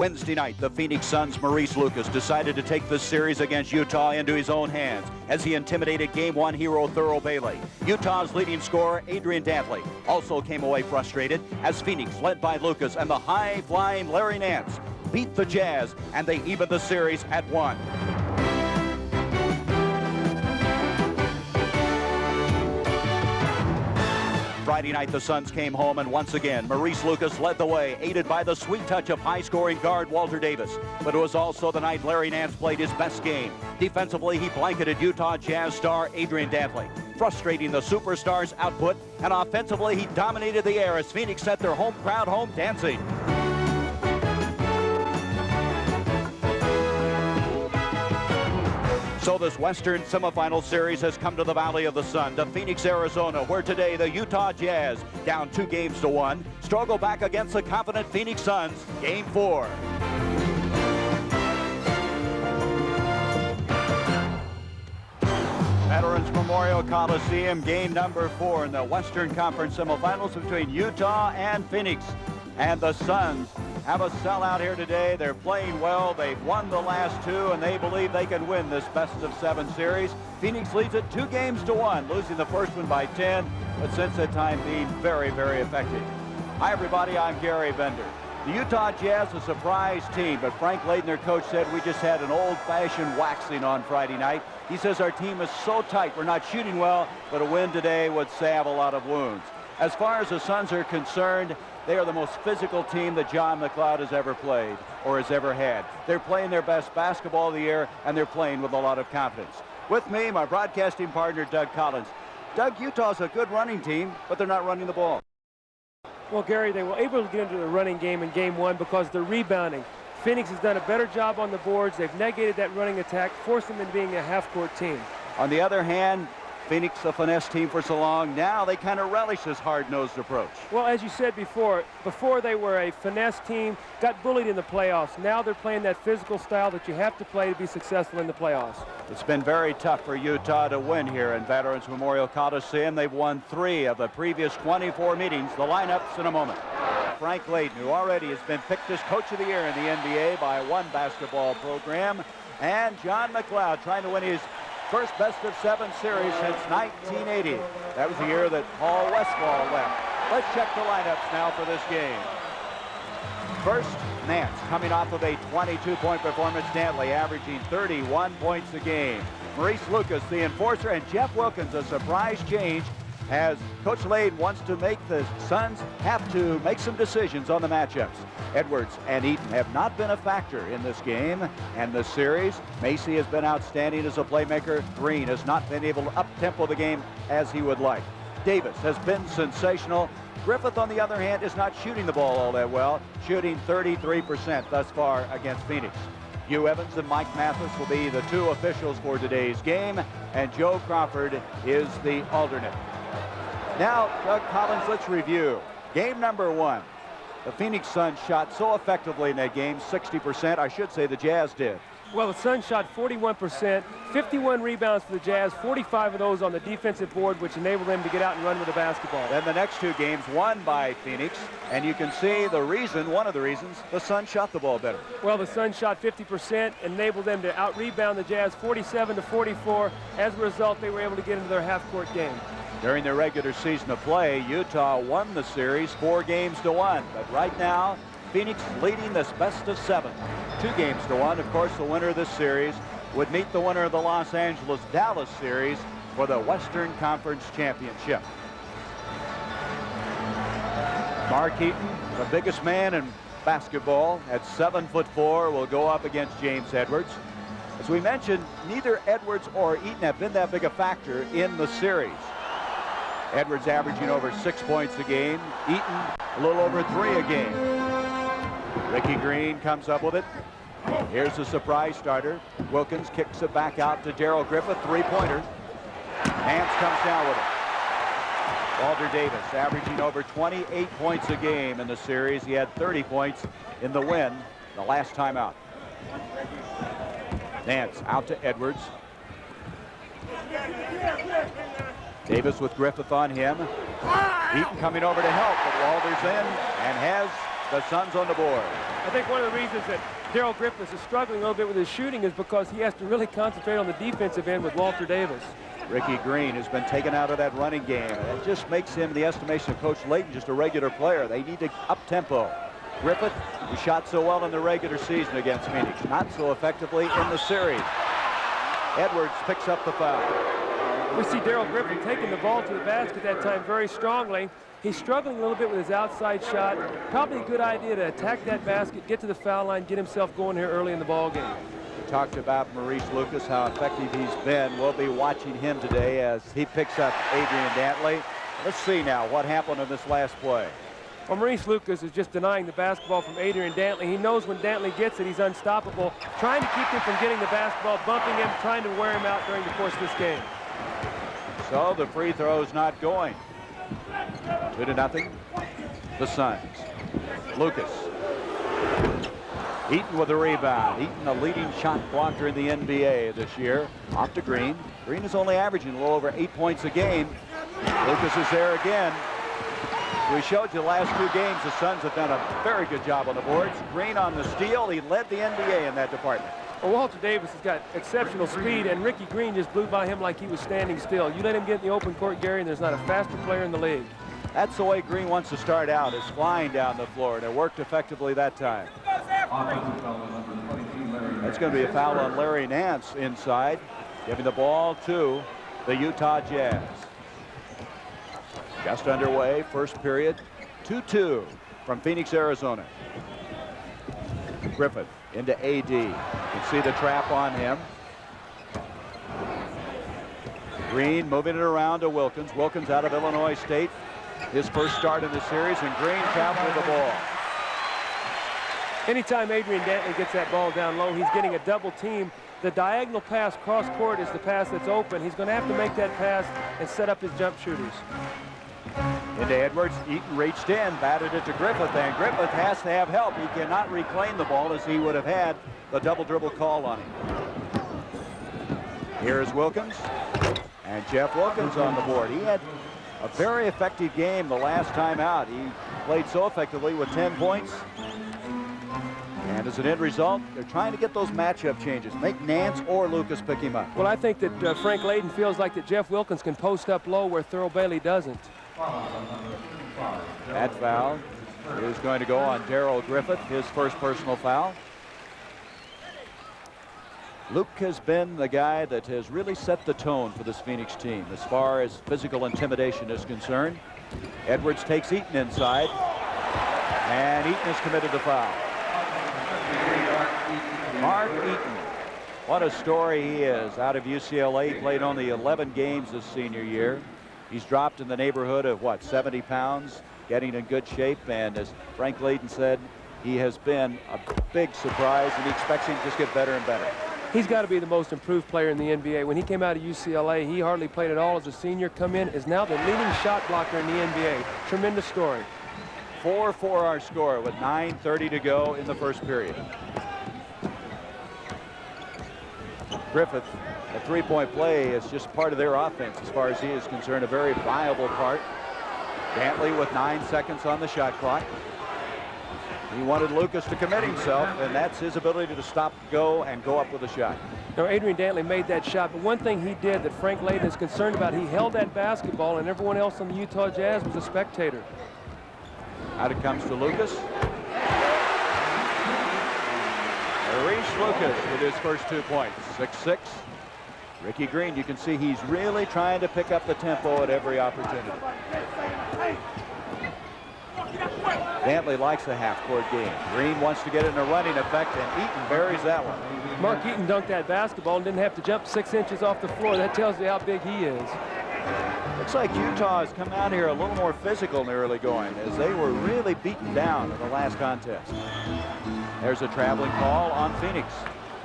Wednesday night, the Phoenix Suns' Maurice Lucas decided to take the series against Utah into his own hands as he intimidated Game 1 hero Thurl Bailey. Utah's leading scorer, Adrian Dantley, also came away frustrated as Phoenix, led by Lucas and the high-flying Larry Nance, beat the Jazz, and they evened the series at 1. Friday night, the Suns came home, and once again, Maurice Lucas led the way, aided by the sweet touch of high-scoring guard Walter Davis. But it was also the night Larry Nance played his best game. Defensively, he blanketed Utah Jazz star Adrian Dantley, frustrating the superstar's output, and offensively, he dominated the air as Phoenix set their home crowd home dancing. So this Western semifinal series has come to the Valley of the Sun, to Phoenix, Arizona, where today the Utah Jazz, down 2-1, struggle back against the confident Phoenix Suns, Game 4. Veterans Memorial Coliseum, game number 4 in the Western Conference semifinals between Utah and Phoenix. And the Suns have a sellout here today. They're playing well. They've won the last 2, and they believe they can win this best-of-7 series. Phoenix leads it 2-1, losing the first one by 10, but since that time being very, very effective. Hi, everybody. I'm Gary Bender. The Utah Jazz, a surprise team, but Frank Layden, their coach, said we just had an old-fashioned waxing on Friday night. He says our team is so tight. We're not shooting well, but a win today would salve a lot of wounds. As far as the Suns are concerned, they are the most physical team that John McLeod has ever played or has ever had. They're playing their best basketball of the year, and they're playing with a lot of confidence. With me, my broadcasting partner, Doug Collins. Doug, Utah's a good running team, but they're not running the ball. Well, Gary, they were able to get into the running game in Game 1 because they're rebounding. Phoenix has done a better job on the boards. They've negated that running attack, forced them into being a half-court team. On the other hand, Phoenix, a finesse team for so long, now they kind of relish this hard-nosed approach. Well, as you said before they were a finesse team, got bullied in the playoffs. Now they're playing that physical style that you have to play to be successful in the playoffs. It's been very tough for Utah to win here in Veterans Memorial Coliseum. They've won 3 of the previous 24 meetings. The lineups in a moment. Frank Layden, who already has been picked as Coach of the Year in the NBA by one basketball program, and John McLeod trying to win his first best-of-7 series since 1980. That was the year that Paul Westphal left. Let's check the lineups now for this game. First, Nance coming off of a 22-point performance. Dantley averaging 31 points a game. Maurice Lucas, the enforcer, and Jeff Wilkins, a surprise change as Coach Layden wants to make the Suns have to make some decisions on the matchups. Edwards and Eaton have not been a factor in this game and this series. Macy has been outstanding as a playmaker. Green has not been able to up-tempo the game as he would like. Davis has been sensational. Griffith, on the other hand, is not shooting the ball all that well, shooting 33% thus far against Phoenix. Hugh Evans and Mike Mathis will be the 2 officials for today's game, and Joe Crawford is the alternate. Now, Doug Collins, let's review. Game number 1. The Phoenix Suns shot so effectively in that game, 60%. I should say the Jazz did. Well, the Suns shot 41%, 51 rebounds for the Jazz, 45 of those on the defensive board, which enabled them to get out and run with the basketball. Then the next 2 games won by Phoenix, and you can see the reason, one of the reasons, the Suns shot the ball better. Well, the Suns shot 50%, enabled them to out-rebound the Jazz 47-44. As a result, they were able to get into their half-court game. During their regular season of play, Utah won the series 4-1. But right now, Phoenix leading this best-of-7, 2-1. Of course, the winner of this series would meet the winner of the Los Angeles-Dallas series for the Western Conference Championship. Mark Eaton, the biggest man in basketball at 7'4", will go up against James Edwards. As we mentioned, neither Edwards or Eaton have been that big a factor in the series. Edwards averaging over 6 points a game. Eaton a little over 3 a game. Ricky Green comes up with it. Here's the surprise starter. Wilkins kicks it back out to Darrell Griffith, 3-pointer. Nance comes down with it. Walter Davis averaging over 28 points a game in the series. He had 30 points in the win the last time out. Nance out to Edwards. Davis with Griffith on him. Eaton coming over to help, but Walter's in and has the Suns on the board. I think one of the reasons that Darrell Griffiths is struggling a little bit with his shooting is because he has to really concentrate on the defensive end with Walter Davis. Ricky Green has been taken out of that running game. It just makes him, in the estimation of Coach Layton, just a regular player. They need to up-tempo. Griffith, who shot so well in the regular season against Phoenix, not so effectively in the series. Edwards picks up the foul. We see Darrell Griffith taking the ball to the basket that time very strongly. He's struggling a little bit with his outside shot. Probably a good idea to attack that basket, get to the foul line, get himself going here early in the ball game. We talked about Maurice Lucas, how effective he's been. We'll be watching him today as he picks up Adrian Dantley. Let's see now what happened in this last play. Well, Maurice Lucas is just denying the basketball from Adrian Dantley. He knows when Dantley gets it, he's unstoppable. Trying to keep him from getting the basketball, bumping him, trying to wear him out during the course of this game. So the free throw's not going. 2-0, the Suns. Lucas. Eaton with a rebound. Eaton, a leading shot blocker in the NBA this year. Off to Green. Green is only averaging a little over 8 points a game. Lucas is there again. We showed you the last 2 games. The Suns have done a very good job on the boards. Green on the steal. He led the NBA in that department. Well, Walter Davis has got exceptional speed, and Ricky Green just blew by him like he was standing still. You let him get in the open court, Gary, and there's not a faster player in the league. That's the way Green wants to start out, is flying down the floor, and it worked effectively that time. That's going to be a foul on Larry Nance inside, giving the ball to the Utah Jazz. Just underway, first period, 2-2 from Phoenix, Arizona. Griffith into AD. You can see the trap on him. Green moving it around to Wilkins. Wilkins out of Illinois State. His first start in the series, and Green captured the ball. Anytime Adrian Dantley gets that ball down low, he's getting a double team. The diagonal pass cross court is the pass that's open. He's going to have to make that pass and set up his jump shooters. Into Edwards. Eaton reached in, batted it to Griffith, and Griffith has to have help. He cannot reclaim the ball as he would have had the double dribble call on him. Here's Wilkins, and Jeff Wilkins on the board. He had a very effective game the last time out. He played so effectively with 10 points. And as an end result, they're trying to get those matchup changes. Make Nance or Lucas pick him up. Well, I think that Frank Layden feels like that Jeff Wilkins can post up low where Thurl Bailey doesn't. That foul is going to go on Darrell Griffith, his first personal foul. Luke has been the guy that has really set the tone for this Phoenix team as far as physical intimidation is concerned. Edwards takes Eaton inside, and Eaton has committed the foul. Mark Eaton, what a story he is. Out of UCLA, he played only 11 games his senior year. He's dropped in the neighborhood of, what, 70 pounds, getting in good shape, and as Frank Layden said, he has been a big surprise, and he expects him to just get better and better. He's got to be the most improved player in the NBA. When he came out of UCLA, he hardly played at all as a senior. Come in, is now the leading shot blocker in the NBA. Tremendous story. 4-4 our score with 9:30 to go in the first period. Griffith, a three-point play is just part of their offense as far as he is concerned, a very viable part. Dantley with 9 seconds on the shot clock. He wanted Lucas to commit himself, and that's his ability to stop, go, and go up with a shot. Now, Adrian Dantley made that shot, but one thing he did that Frank Layden is concerned about, he held that basketball, and everyone else on the Utah Jazz was a spectator. Out it comes to Lucas. Maurice Lucas with his first 2 points, 6-6. Ricky Green, you can see he's really trying to pick up the tempo at every opportunity. Dantley likes the half-court game. Green wants to get in a running effect, and Eaton buries that one. Mark Eaton dunked that basketball and didn't have to jump 6 inches off the floor. That tells you how big he is. Looks like Utah has come out here a little more physical in the early going, as they were really beaten down in the last contest. There's a traveling call on Phoenix.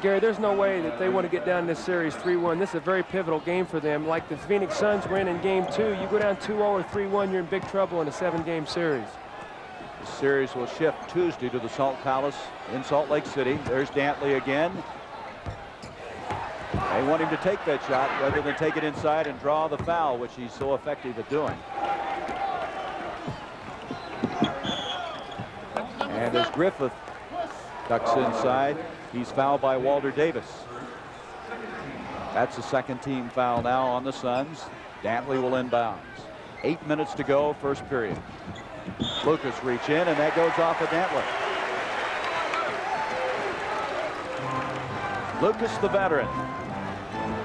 Gary, there's no way that they want to get down this series 3-1. This is a very pivotal game for them. Like the Phoenix Suns were in game 2, you go down 2-0 or 3-1, you're in big trouble in a 7-game series. The series will shift Tuesday to the Salt Palace in Salt Lake City. There's Dantley again. They want him to take that shot rather than take it inside and draw the foul, which he's so effective at doing. And as Griffith ducks inside, he's fouled by Walter Davis. That's the second team foul now on the Suns. Dantley will inbounds. 8 minutes to go, first period. Lucas reach in, and that goes off of Dantley. Lucas, the veteran,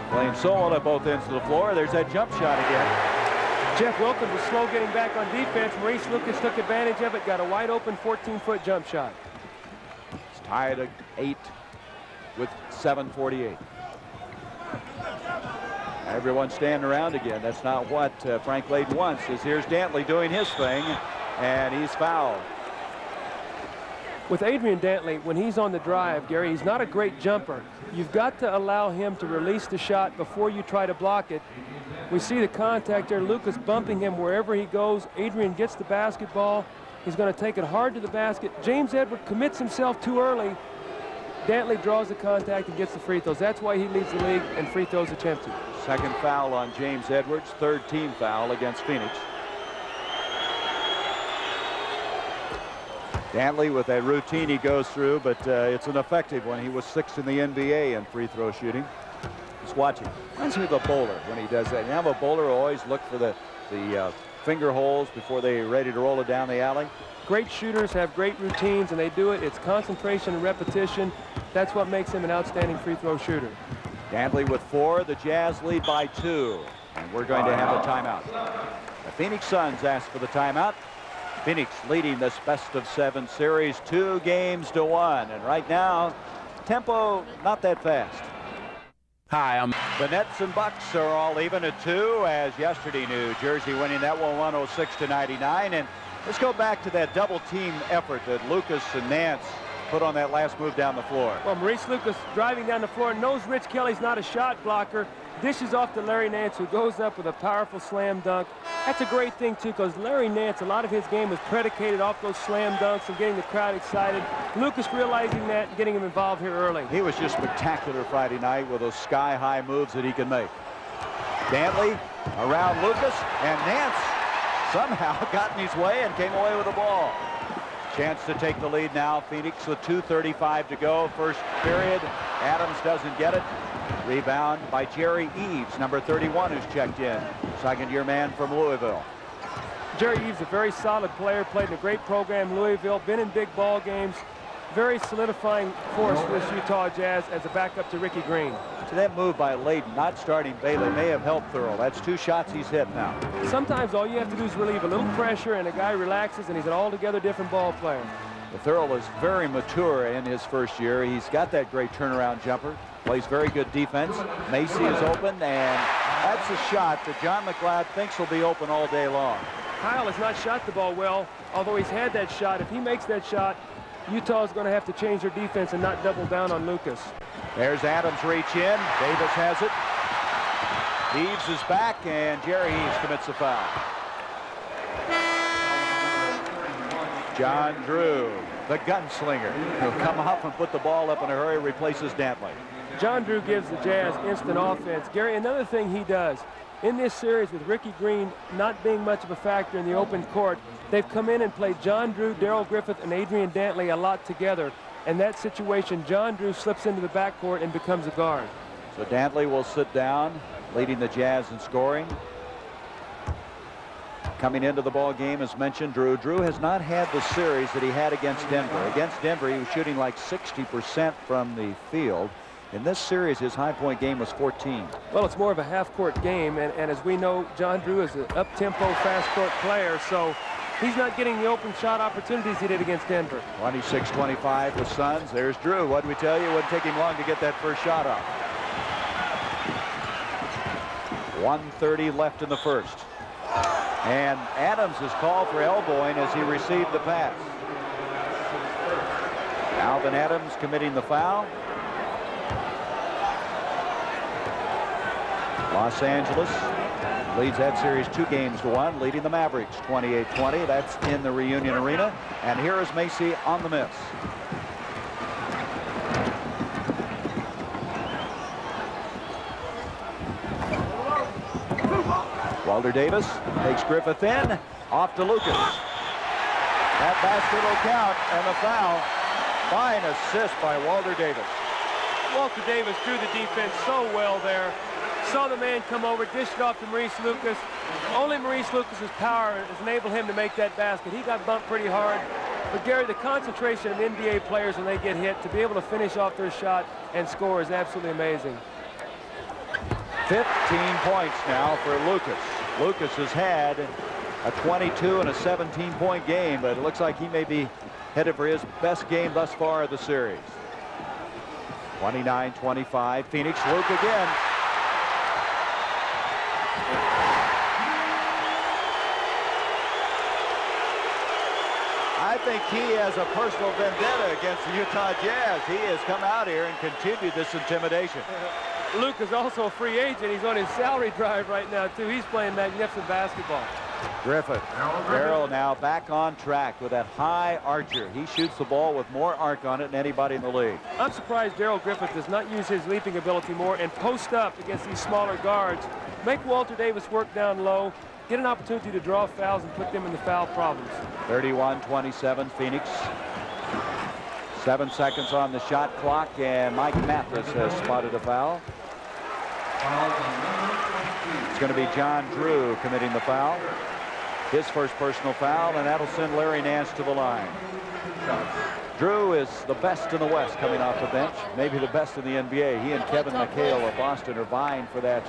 playing solo at both ends of the floor. There's that jump shot again. Jeff Wilkins was slow getting back on defense. Maurice Lucas took advantage of it, got a wide open 14-foot jump shot. It's tied at 8 with 7:48. Everyone's standing around again. That's not what Frank Layden wants. Here's Dantley doing his thing, and he's fouled. With Adrian Dantley, when he's on the drive, Gary, he's not a great jumper. You've got to allow him to release the shot before you try to block it. We see the contact there. Lucas bumping him wherever he goes. Adrian gets the basketball. He's going to take it hard to the basket. James Edward commits himself too early. Dantley draws the contact and gets the free throws. That's why he leads the league in free throws attempted. Second foul on James Edwards, third team foul against Phoenix. Dantley with that routine he goes through, but it's an effective one. He was 6th in the NBA in free throw shooting. Just watching. Reminds me of a bowler when he does that. You have a bowler who always look for the finger holes before they're ready to roll it down the alley. Great shooters have great routines, and they do it. It's concentration and repetition. That's what makes him an outstanding free throw shooter. Dantley with 4. The Jazz lead by 2. And we're going to have a timeout. The Phoenix Suns ask for the timeout. Phoenix leading this best-of-7 series 2-1. And right now, tempo not that fast. Hi, The Nets and Bucks are all even at 2, as yesterday New Jersey winning that one 106-99. And let's go back to that double-team effort that Lucas and Nance put on that last move down the floor. Well, Maurice Lucas driving down the floor, knows Rich Kelly's not a shot blocker, dishes off to Larry Nance, who goes up with a powerful slam dunk. That's a great thing, too, because Larry Nance, a lot of his game was predicated off those slam dunks and getting the crowd excited. Lucas realizing that and getting him involved here early. He was just spectacular Friday night with those sky-high moves that he can make. Dantley around Lucas, and Nance somehow got in his way and came away with the ball. Chance to take the lead now. Phoenix with 2:35 to go. First period. Adams doesn't get it. Rebound by Jerry Eves, number 31, who's checked in. Second-year man from Louisville. Jerry Eves, a very solid player, played in a great program, Louisville, been in big ball games. Very solidifying force for this Utah Jazz as a backup to Ricky Green. So that move by Layden, not starting Bailey, may have helped Thurl. That's 2 shots he's hit now. Sometimes all you have to do is relieve a little pressure and a guy relaxes and he's an altogether different ball player. Thurl is very mature in his first year. He's got that great turnaround jumper. Plays very good defense. Macy is open, and that's a shot that John McLeod thinks will be open all day long. Kyle has not shot the ball well, although he's had that shot. If he makes that shot, Utah is going to have to change their defense and not double down on Lucas. There's Adams reach in. Davis has it. Eves is back, and Jerry Eves commits a foul. John Drew, the gunslinger, who'll come up and put the ball up in a hurry, replaces Dantley. John Drew gives the Jazz instant offense. Gary, another thing he does, in this series with Ricky Green not being much of a factor in the open court, they've come in and played John Drew, Darrell Griffith, and Adrian Dantley a lot together. In that situation, John Drew slips into the backcourt and becomes a guard. So Dantley will sit down, leading the Jazz in scoring. Coming into the ball game, as mentioned, Drew. Drew has not had the series that he had against Denver. Against Denver, he was shooting like 60% from the field. In this series, his high point game was 14. Well, it's more of a half-court game, and as we know, John Drew is an up-tempo, fast-court player, so he's not getting the open shot opportunities he did against Denver. 26-25 the Suns. There's Drew. What did we tell you? It wouldn't take him long to get that first shot off. 1:30 left in the first. And Adams is called for elbowing as he received the pass. Alvin Adams committing the foul. Los Angeles leads that series 2-1, leading the Mavericks 28-20. That's in the Reunion Arena. And here is Macy on the miss. Walter Davis takes Griffith in, off to Lucas. That basket will count, and the foul. Fine assist by Walter Davis. Walter Davis drew the defense so well there. Saw the man come over, dished it off to Maurice Lucas. Only Maurice Lucas's power has enabled him to make that basket. He got bumped pretty hard. But Gary, the concentration of NBA players when they get hit, to be able to finish off their shot and score is absolutely amazing. 15 points now for Lucas. Lucas has had a 22 and a 17-point game, but it looks like he may be headed for his best game thus far of the series. 29-25, Phoenix. Luke again. I think he has a personal vendetta against the Utah Jazz. He has come out here and continued this intimidation. Luke is also a free agent. He's on his salary drive right now, too. He's playing magnificent basketball. Griffith. Darrell now back on track with that high archer. He shoots the ball with more arc on it than anybody in the league. I'm surprised Darrell Griffith does not use his leaping ability more and post up against these smaller guards. Make Walter Davis work down low. Get an opportunity to draw fouls and put them in the foul problems. 31-27 Phoenix. 7 seconds on the shot clock, and Mike Mathis has spotted a foul. It's going to be John Drew committing the foul. His first personal foul, and that'll send Larry Nance to the line. Drew is the best in the West coming off the bench, maybe the best in the NBA. He and Kevin McHale of Boston are vying for that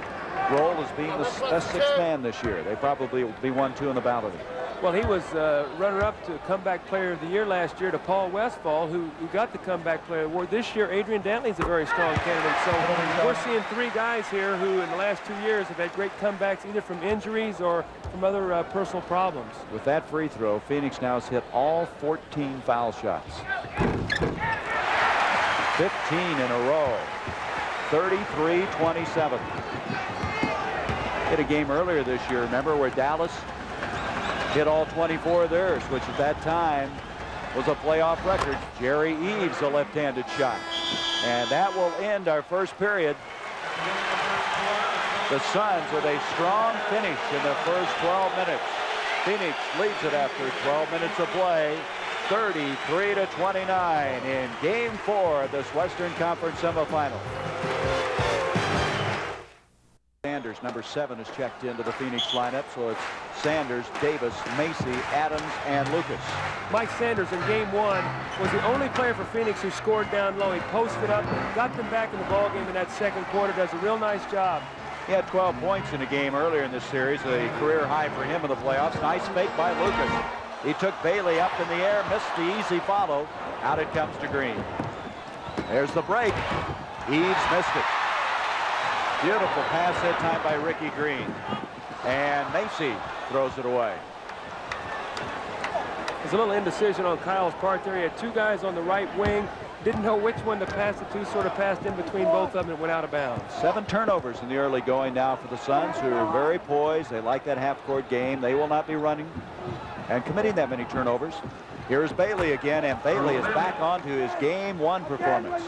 role as being the best sixth man this year. They probably will be 1-2 in the ballot. Well, he was runner-up to Comeback Player of the Year last year to Paul Westphal, who got the Comeback Player Award. This year, Adrian Dantley's a very strong candidate. So we're seeing 3 guys here who, in the last 2 years, have had great comebacks either from injuries or from other personal problems. With that free throw, Phoenix now has hit all 14 foul shots. 15 in a row. 33-27. Hit a game earlier this year, remember, where Dallas hit all 24 of theirs, which at that time was a playoff record. Jerry Eves, a left-handed shot. And that will end our first period. The Suns with a strong finish in the first 12 minutes. Phoenix leads it after 12 minutes of play, 33-29 in Game 4 of this Western Conference semifinal. Sanders, number 7, is checked into the Phoenix lineup, so it's Sanders, Davis, Macy, Adams, and Lucas. Mike Sanders in Game 1 was the only player for Phoenix who scored down low. He posted up, got them back in the ballgame in that second quarter, does a real nice job. He had 12 points in a game earlier in this series, a career high for him in the playoffs. Nice fake by Lucas. He took Bailey up in the air, missed the easy follow. Out it comes to Green. There's the break. Eves missed it. Beautiful pass that time by Ricky Green. And Macy throws it away. There's a little indecision on Kyle's part there. He had 2 guys on the right wing. Didn't know which one to pass it to, sort of passed in between both of them and went out of bounds. 7 turnovers in the early going now for the Suns, who are very poised. They like that half-court game. They will not be running and committing that many turnovers. Here's Bailey again, and Bailey is back onto his Game 1 performance.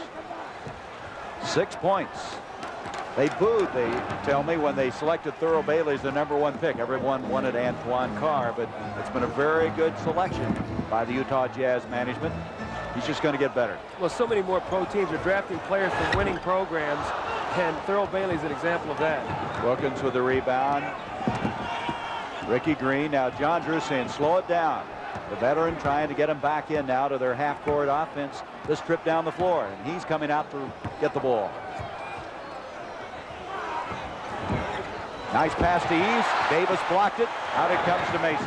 6 points. They booed, they tell me, when they selected Thurl Bailey as the #1 pick. Everyone wanted Antoine Carr, but it's been a very good selection by the Utah Jazz management. He's just going to get better. Well, so many more pro teams are drafting players from winning programs, and Thurl Bailey's an example of that. Wilkins with the rebound. Ricky Green. Now John Drew saying, slow it down. The veteran trying to get him back in now to their half-court offense this trip down the floor, and he's coming out to get the ball. Nice pass to Eves. Davis blocked it. Out it comes to Macy.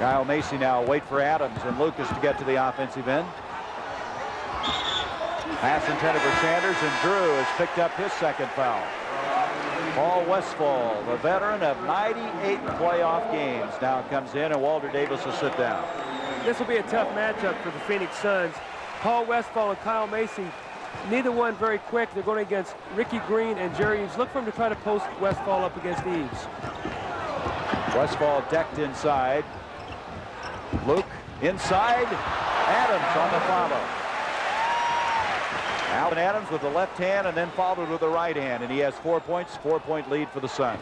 Kyle Macy now wait for Adams and Lucas to get to the offensive end. Pass intended for Sanders, and Drew has picked up his second foul. Paul Westphal, the veteran of 98 playoff games, now comes in, and Walter Davis will sit down. This will be a tough matchup for the Phoenix Suns. Paul Westphal and Kyle Macy, neither one very quick. They're going against Ricky Green and Jerry Eves. Look for him to try to post Westphal up against Eves. Westphal decked inside. Luke inside. Adams on the follow. Alvin Adams with the left hand and then followed with the right hand, and he has 4 points, 4-point lead for the Suns.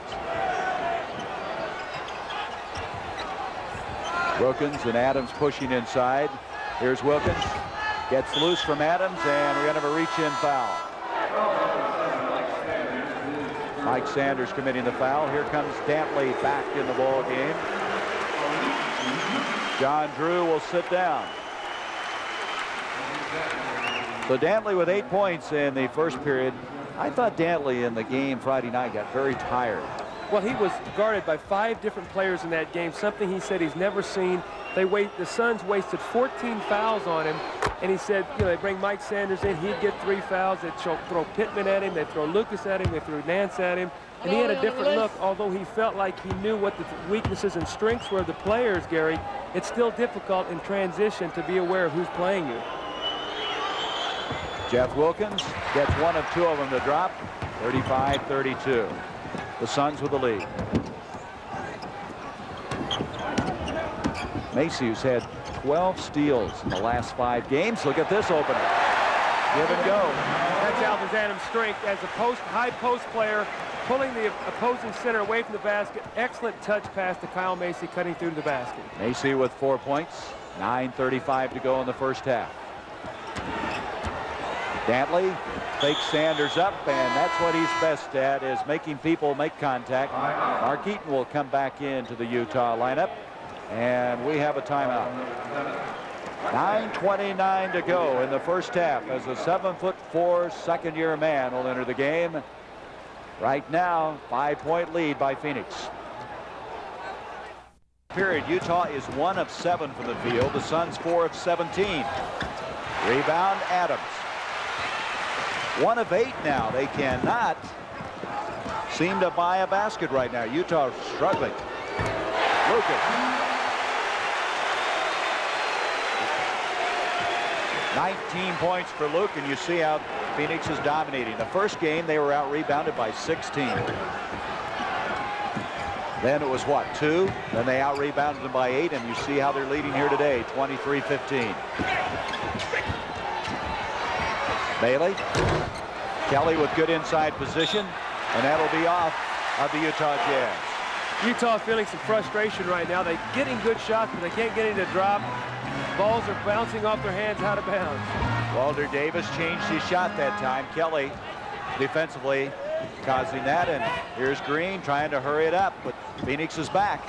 Wilkins and Adams pushing inside. Here's Wilkins. Gets loose from Adams, and we're going to have a reach-in foul. Mike Sanders committing the foul. Here comes Dantley back in the ball game. John Drew will sit down. So Dantley with 8 points in the first period. I thought Dantley in the game Friday night got very tired. Well, he was guarded by 5 different players in that game, something he said he's never seen. The Suns wasted 14 fouls on him, and he said, you know, they bring Mike Sanders in, he'd get 3 fouls. They'd throw Pittman at him, they'd throw Lucas at him, they threw Nance at him, and he had a different look. Although he felt like he knew what the weaknesses and strengths were of the players, Gary, it's still difficult in transition to be aware of who's playing you. Jeff Wilkins gets 1 of 2 of them to drop. 35-32. The Suns with the lead. Macy, who's had 12 steals in the last 5 games. Look at this opening. Give and go. That's Alvin Adams' strength as a high post player, pulling the opposing center away from the basket. Excellent touch pass to Kyle Macy, cutting through to the basket. Macy with 4 points. 9:35 to go in the first half. Dantley fakes Sanders up, and that's what he's best at, is making people make contact. Mark Eaton will come back into the Utah lineup, and we have a timeout. 9:29 to go in the first half as a 7'4" second-year man will enter the game. Right now, 5-point lead by Phoenix. Period. Utah is 1 of 7 from the field. The Suns 4 of 17. Rebound, Adams. 1 of 8 now. They cannot seem to buy a basket right now. Utah struggling. Lucas. 19 points for Luke, and you see how Phoenix is dominating. The first game they were out rebounded by 16. Then it was what, 2? Then they out rebounded them by 8, and you see how they're leading here today, 23-15. Bailey. Kelly with good inside position, and that'll be off of the Utah Jazz. Utah feeling some frustration right now. They're getting good shots, but they can't get any to drop. Balls are bouncing off their hands out of bounds. Walter Davis changed his shot that time. Kelly defensively causing that, and here's Green trying to hurry it up, but Phoenix is back.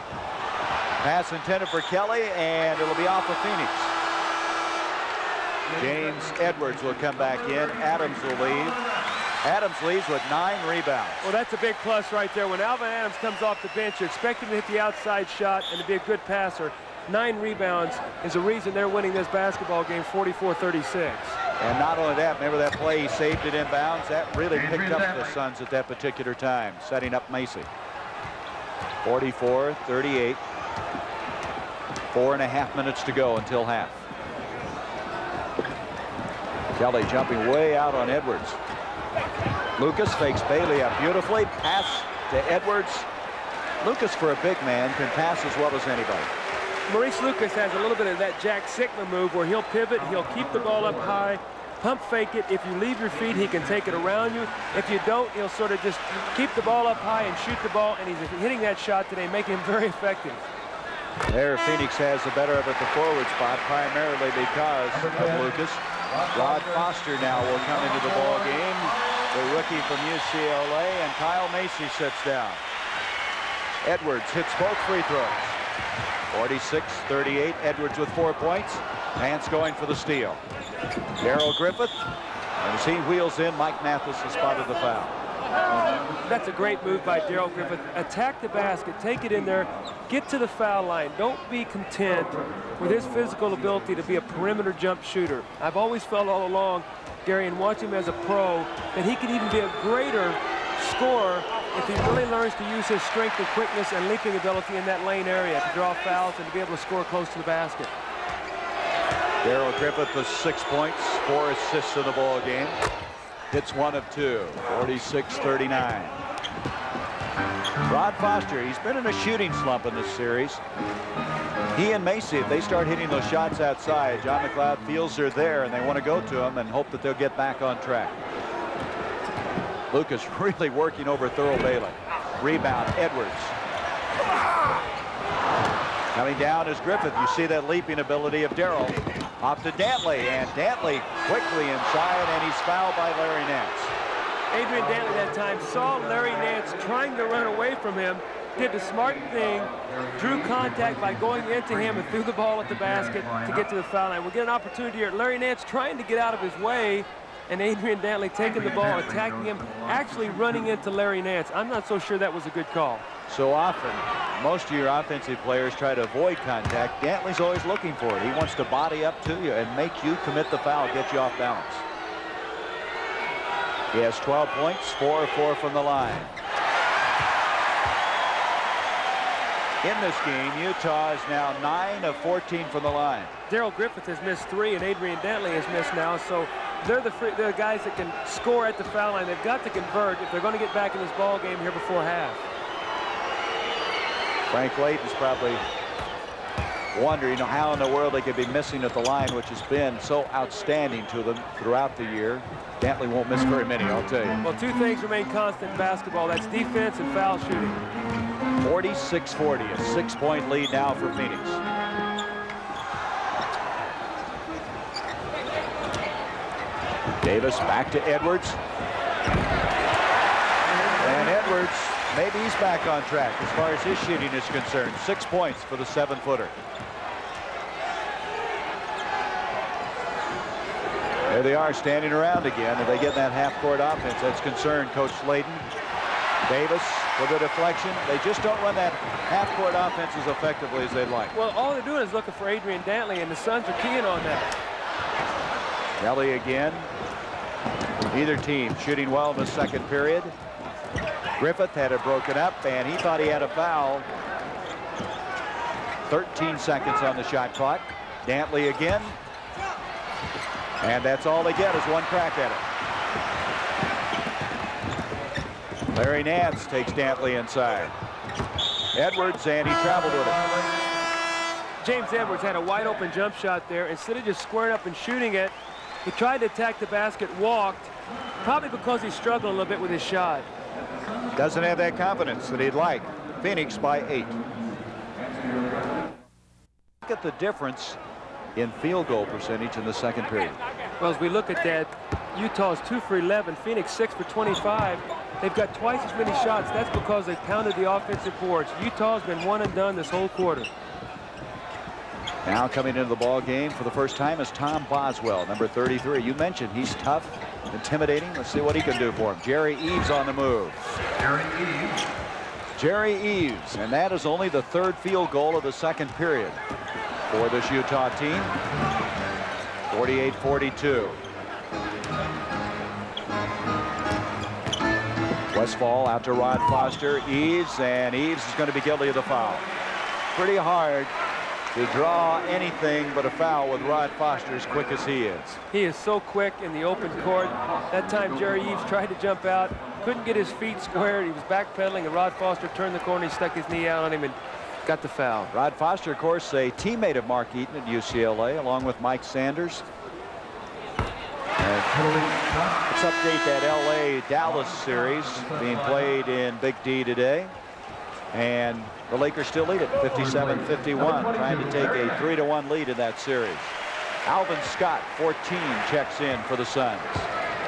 Pass intended for Kelly, and it'll be off of Phoenix. James Edwards will come back in. Adams will leave. Adams leaves with 9 rebounds. Well, that's a big plus right there. When Alvin Adams comes off the bench, you expect him to hit the outside shot and to be a good passer. 9 rebounds is the reason they're winning this basketball game 44-36. And not only that, remember that play, he saved it inbounds. That really picked up the Suns at that particular time, setting up Macy. 44-38. 4.5 minutes to go until half. Kelly jumping way out on Edwards. Lucas fakes Bailey up beautifully. Pass to Edwards. Lucas, for a big man, can pass as well as anybody. Maurice Lucas has a little bit of that Jack Sigma move where he'll pivot, he'll keep the ball up high, pump fake it. If you leave your feet, he can take it around you. If you don't, he'll sort of just keep the ball up high and shoot the ball, and he's hitting that shot today, making him very effective. There, Phoenix has the better of it at the forward spot, primarily because of Lucas. Rod Foster now will come into the ball game, the rookie from UCLA, and Kyle Macy sits down. Edwards hits both free throws. 46-38. Edwards with 4 points. Nance going for the steal. Darrell Griffith, and as he wheels in, Mike Mathis has spotted the foul. That's a great move by Darrell Griffith. Attack the basket, take it in there, get to the foul line. Don't be content with his physical ability to be a perimeter jump shooter. I've always felt all along, Gary, and watching him as a pro, that he could even be a greater scorer if he really learns to use his strength and quickness and leaping ability in that lane area to draw fouls and to be able to score close to the basket. Darrell Griffith with 6 points, 4 assists in the ball game. Hits 1 of 2, 46-39. Rod Foster, he's been in a shooting slump in this series. He and Macy, if they start hitting those shots outside, John McLeod feels they're there and they want to go to him and hope that they'll get back on track. Lucas really working over Thurl Bailey. Rebound, Edwards. Coming down is Griffith. You see that leaping ability of Darrell. Off to Dantley, and Dantley quickly inside, and he's fouled by Larry Nance. Adrian Dantley that time saw Larry Nance trying to run away from him, did the smart thing, drew contact by going into him and threw the ball at the basket to get to the foul line. We'll get an opportunity here. Larry Nance trying to get out of his way, and Adrian Dantley taking the ball, attacking him, actually running into Larry Nance. I'm not so sure that was a good call. So often, most of your offensive players try to avoid contact. Dantley's always looking for it. He wants to body up to you and make you commit the foul, get you off balance. He has 12 points, 4 of 4 from the line. In this game, Utah is now 9 of 14 from the line. Darrell Griffith has missed 3, and Adrian Dantley has missed now, so they're the guys that can score at the foul line. They've got to convert if they're going to get back in this ball game here before half. Frank Layton's probably wondering how in the world they could be missing at the line, which has been so outstanding to them throughout the year. Dantley won't miss very many, I'll tell you. Well, 2 things remain constant in basketball. That's defense and foul shooting. 46-40, a 6-point lead now for Phoenix. Davis back to Edwards. And Edwards, maybe he's back on track as far as his shooting is concerned. 6 points for the 7-footer. There they are standing around again. If they get that half-court offense, that's concerned Coach Layton. Davis with a deflection. They just don't run that half-court offense as effectively as they'd like. Well, all they're doing is looking for Adrian Dantley, and the Suns are keying on that. Kelly again. Either team shooting well in the second period. Griffith had it broken up, and he thought he had a foul. 13 seconds on the shot clock. Dantley again. And that's all they get is one crack at it. Larry Nance takes Dantley inside. Edwards, and he traveled with it. James Edwards had a wide open jump shot there. Instead of just squaring up and shooting it, he tried to attack the basket, walked, probably because he's struggling a little bit with his shot. Doesn't have that confidence that he'd like. Phoenix by 8. Look at the difference in field goal percentage in the second period. Well, as we look at that, Utah's 2 for 11, Phoenix 6 for 25. They've got twice as many shots. That's because they've pounded the offensive boards. Utah's been one and done this whole quarter. Now coming into the ball game for the first time is Tom Boswell, number 33. You mentioned he's tough, intimidating. Let's see what he can do for him. Jerry Eves on the move. Jerry Eves, and that is only the 3rd field goal of the second period for this Utah team. 48-42. Westfall out to Rod Foster. Eves, and Eves is going to be guilty of the foul. Pretty hard to draw anything but a foul with Rod Foster as quick as he is. He is so quick in the open court. That time Jerry Eves tried to jump out, couldn't get his feet squared. He was backpedaling, and Rod Foster turned the corner. He stuck his knee out on him and got the foul. Rod Foster, of course, a teammate of Mark Eaton at UCLA, along with Mike Sanders. And let's update that LA-Dallas series being played in Big D today. And the Lakers still lead it 57-51, trying to take a 3-1 lead in that series. Alvin Scott, 14, checks in for the Suns.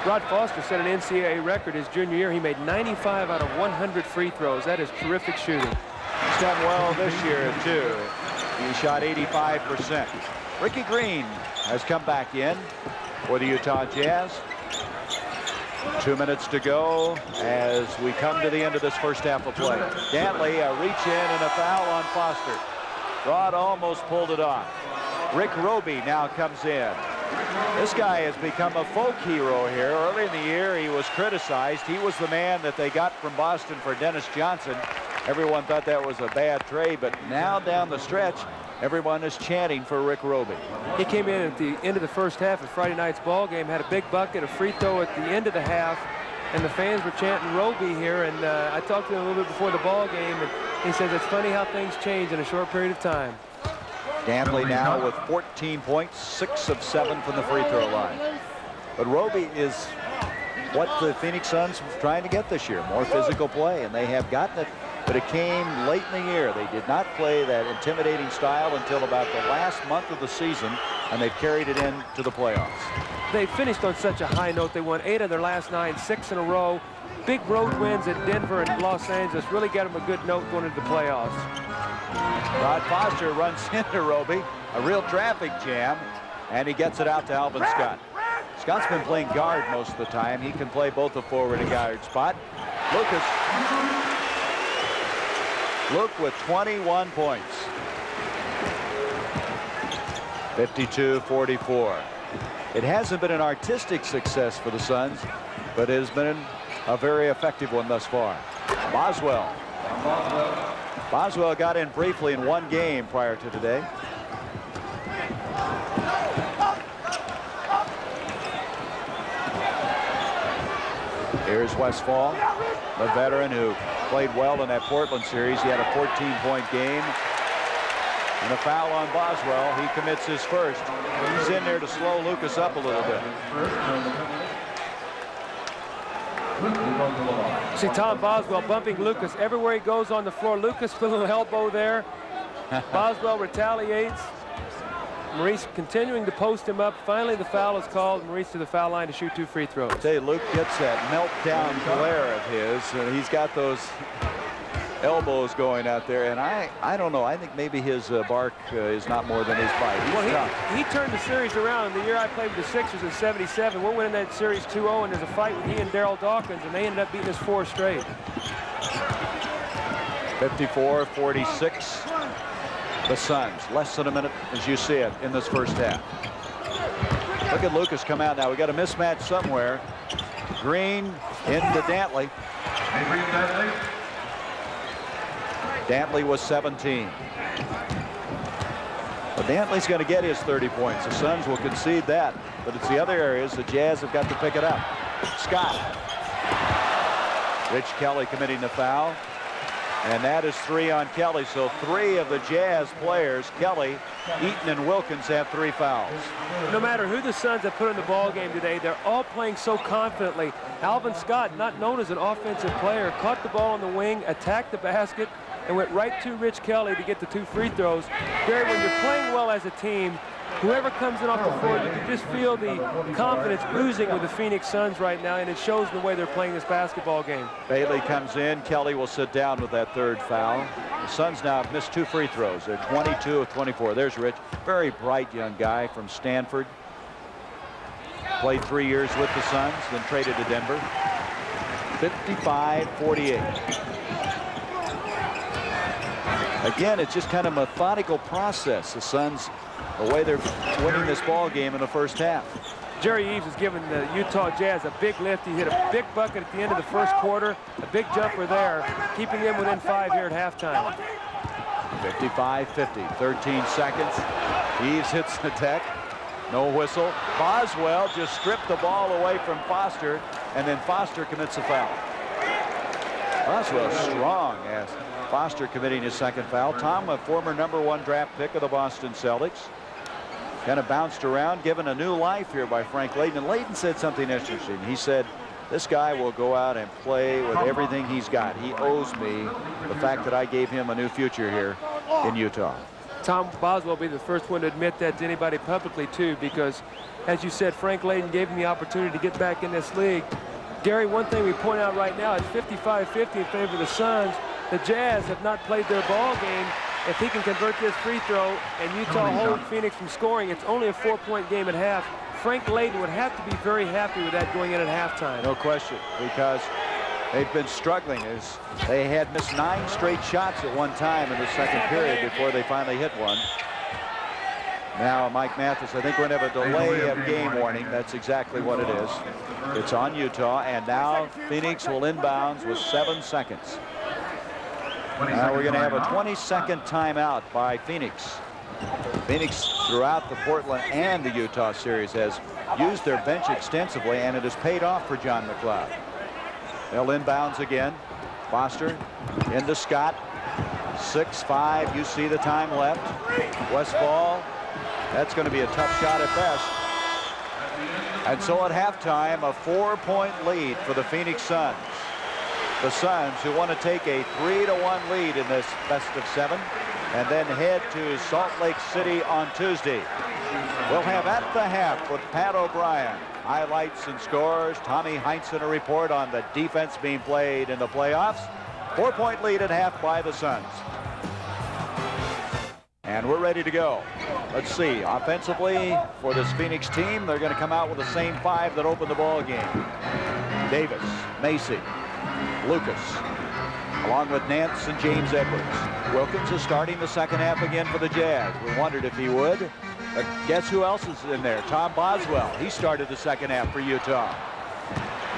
Rod Foster set an NCAA record his junior year. He made 95 out of 100 free throws. That is terrific shooting. He's done well this year, too. He shot 85%. Ricky Green has come back in for the Utah Jazz. 2 minutes to go as we come to the end of this first half of play. Dantley, a reach in and a foul on Foster. Rod almost pulled it off. Rick Roby now comes in. This guy has become a folk hero here. Early in the year, he was criticized. He was the man that they got from Boston for Dennis Johnson. Everyone thought that was a bad trade, but now down the stretch, everyone is chanting for Rick Roby. He came in at the end of the first half of Friday night's ball game, had a big bucket, a free throw at the end of the half, and the fans were chanting Roby here. And I talked to him a little bit before the ball game, and he says it's funny how things change in a short period of time. Dantley now with 14 points, 6 of 7 from the free throw line. But Roby is what the Phoenix Suns were trying to get this year, more physical play, and they have gotten it but it came late in the year. They did not play that intimidating style until about the last month of the season, and they've carried it into the playoffs. They finished on such a high note. They won 8 of their last 9, 6 in a row. Big road wins at Denver and Los Angeles really got them a good note going into the playoffs. Rod Foster runs into Roby, a real traffic jam, and he gets it out to Alvin Scott. Scott's been playing guard most of the time. He can play both the forward and guard spot. Luke with 21 points. 52-44. It hasn't been an artistic success for the Suns, but it has been a very effective one thus far. Boswell got in briefly in one game prior to today. Here's Westfall, the veteran who played well in that Portland series. He had a 14-point game. And a foul on Boswell. He commits his first. He's in there to slow Lucas up a little bit. See Tom Boswell bumping Lucas everywhere he goes on the floor. Lucas with a little elbow there. Boswell retaliates. Maurice continuing to post him up. Finally, the foul is called. Maurice to the foul line to shoot 2 free throws. I tell you, Luke gets that meltdown glare of his. He's got those elbows going out there, and I don't know. I think maybe his bark is not more than his bite. He turned the series around. The year I played with the Sixers in '77, we're winning that series 2-0, and there's a fight with he and Daryl Dawkins, and they ended up beating us 4 straight. 54-46. The Suns, less than a minute as you see it in this first half. Look at Lucas come out now. We got a mismatch somewhere. Green into Dantley. Dantley was 17. Well, Dantley's going to get his 30 points. The Suns will concede that, but it's the other areas the Jazz have got to pick it up. Scott. Rich Kelly committing the foul. And that is 3 on Kelly. So 3 of the Jazz players, Kelly, Eaton, and Wilkins, have 3 fouls. No matter who the Suns have put in the ball game today, they're all playing so confidently. Alvin Scott, not known as an offensive player, caught the ball on the wing, attacked the basket, and went right to Rich Kelly to get the 2 free throws. Barry, when you're playing well as a team, whoever comes in off the floor, you can just feel the confidence oozing with the Phoenix Suns right now, and it shows in the way they're playing this basketball game. Bailey comes in. Kelly will sit down with that 3rd foul. The Suns now have missed 2 free throws. They're 22 of 24. There's Rich. Very bright young guy from Stanford. Played 3 years with the Suns, then traded to Denver. 55-48. Again, it's just kind of a methodical process. The Suns, the way they're winning this ball game in the first half. Jerry Eves has given the Utah Jazz a big lift. He hit a big bucket at the end of the first quarter, a big jumper there, keeping them within 5 here at halftime. 55-50, 13 seconds. Eves hits the deck. No whistle. Boswell just stripped the ball away from Foster, and then Foster commits a foul. Boswell strong as Foster committing his 2nd foul. Tom, a former #1 draft pick of the Boston Celtics. Kind of bounced around, given a new life here by Frank Layden. And Layden said something interesting. He said, this guy will go out and play with everything he's got. He owes me the fact that I gave him a new future here in Utah. Tom Boswell will be the first one to admit that to anybody publicly, too, because, as you said, Frank Layden gave him the opportunity to get back in this league. Gary, one thing we point out right now is 55-50 in favor of the Suns. The Jazz have not played their ball game. If he can convert this free throw and Utah hold Phoenix from scoring, it's only a 4-point game at half. Frank Layden would have to be very happy with that going in at halftime. No question, because they've been struggling as they had missed 9 straight shots at one time in the 2nd period before they finally hit one. Now Mike Mathis, I think we're going to have a delay of game warning. That's exactly what it is. It's on Utah, and now Phoenix will inbounds with 7 seconds. Now we're going to have a 20-second timeout by Phoenix. Phoenix, throughout the Portland and the Utah series, has used their bench extensively, and it has paid off for John McLeod. They'll inbounds again. Foster into Scott. 6-5. You see the time left. Westfall. That's going to be a tough shot at best. And so at halftime, a 4-point lead for the Phoenix Suns. the Suns, who want to take a 3-1 lead in this best of 7 and then head to Salt Lake City on Tuesday. We'll have At the Half with Pat O'Brien. Highlights and scores. Tommy Heinsohn a report on the defense being played in the playoffs. 4-point lead at half by the Suns. And we're ready to go. Let's see. Offensively, for this Phoenix team, they're going to come out with the same 5 that opened the ball game. Davis, Macy, Lucas, along with Nance and James Edwards. Wilkins is starting the second half again for the Jazz. We wondered if he would. But guess who else is in there? Tom Boswell. He started the second half for Utah.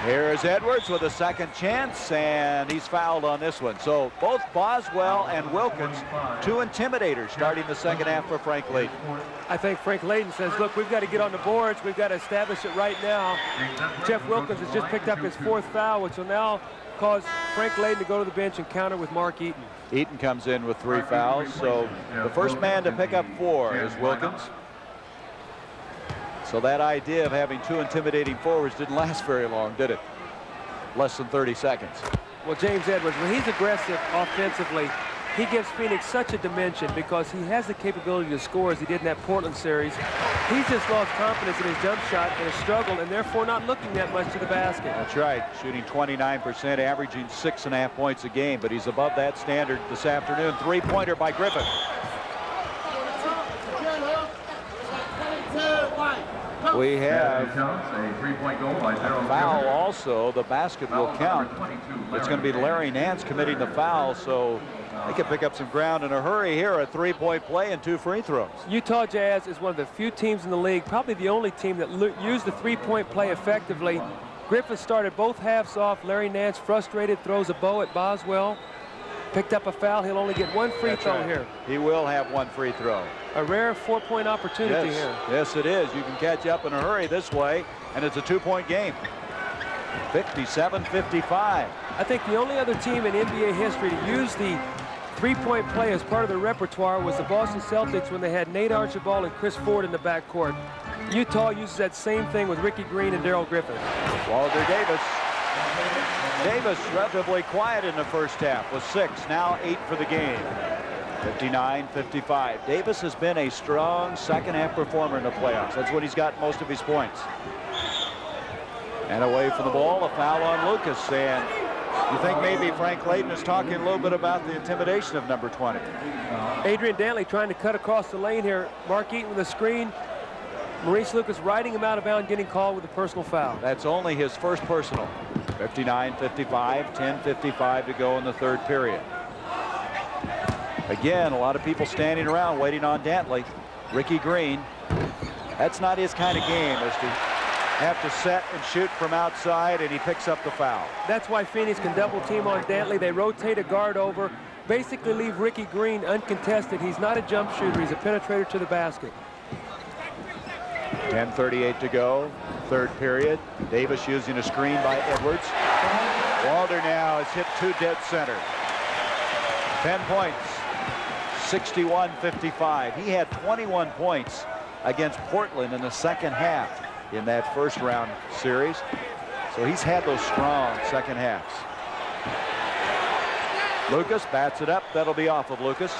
Here's Edwards with a second chance, and he's fouled on this one. So both Boswell and Wilkins, 2 intimidators, starting the second half for Frank Layden. I think Frank Layden says, look, we've got to get on the boards. We've got to establish it right now. Jeff Wilkins has just picked up his 4th foul, which will now cause Frank Layden to go to the bench and counter with Mark Eaton. Eaton comes in with 3 fouls, so the first man to pick up 4 is Wilkins. So that idea of having 2 intimidating forwards didn't last very long, did it? Less than 30 seconds. Well, James Edwards, when he's aggressive offensively, he gives Phoenix such a dimension because he has the capability to score as he did in that Portland series. He's just lost confidence in his jump shot and has struggled, and therefore not looking that much to the basket. That's right, shooting 29%, averaging 6.5 points a game, but he's above that standard this afternoon. 3-pointer by Griffin. We have a 3-point goal by a foul also. The basket will count. It's going to be Larry Nance committing the foul, so they can pick up some ground in a hurry here. A 3-point play and 2 free throws. Utah Jazz is one of the few teams in the league, probably the only team that used the 3-point play effectively. Griffith started both halves off. Larry Nance, frustrated, throws a bow at Boswell. Picked up a foul. He'll only get 1 free throw here. He will have 1 free throw. A rare 4-point opportunity here. Yes, it is. You can catch up in a hurry this way, and it's a 2-point game. 57-55. I think the only other team in NBA history to use the 3-point play as part of their repertoire was the Boston Celtics when they had Nate Archibald and Chris Ford in the backcourt. Utah uses that same thing with Ricky Green and Darrell Griffith. Walter Davis. Davis relatively quiet in the first half with 6, now 8 for the game. 59-55. Davis has been a strong second half performer in the playoffs. That's when he's got most of his points. And away from the ball, a foul on Lucas. And you think maybe Frank Layden is talking a little bit about the intimidation of number 20. Adrian Dantley trying to cut across the lane here. Mark Eaton with a screen. Maurice Lucas riding him out of bounds, getting called with a personal foul. That's only his first personal. 59-55, 10:55 to go in the 3rd period. Again, a lot of people standing around waiting on Dantley. Ricky Green, that's not his kind of game, is to have to set and shoot from outside, and he picks up the foul. That's why Phoenix can double team on Dantley. They rotate a guard over, basically leave Ricky Green uncontested. He's not a jump shooter. He's a penetrator to the basket. 10:38 to go, 3rd period. Davis using a screen by Edwards. Walter now has hit 2 dead center. 10 points, 61-55. He had 21 points against Portland in the second half in that first round series. So he's had those strong second halves. Lucas bats it up. That'll be off of Lucas.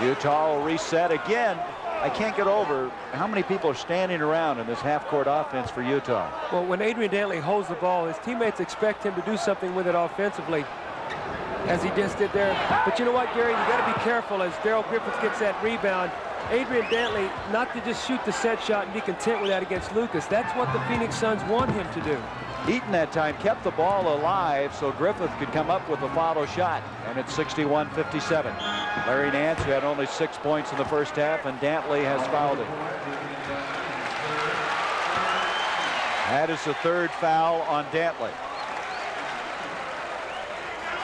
Utah will reset again. I can't get over how many people are standing around in this half-court offense for Utah. Well, when Adrian Dantley holds the ball, his teammates expect him to do something with it offensively, as he just did there. But you know what, Gary? You got to be careful as Darrell Griffith gets that rebound. Adrian Dantley, not to just shoot the set shot and be content with that against Lucas. That's what the Phoenix Suns want him to do. Eaton that time kept the ball alive so Griffith could come up with a follow shot, and it's 61-57. Larry Nance, who had only 6 points in the first half, and Dantley has fouled him. That is the 3rd foul on Dantley.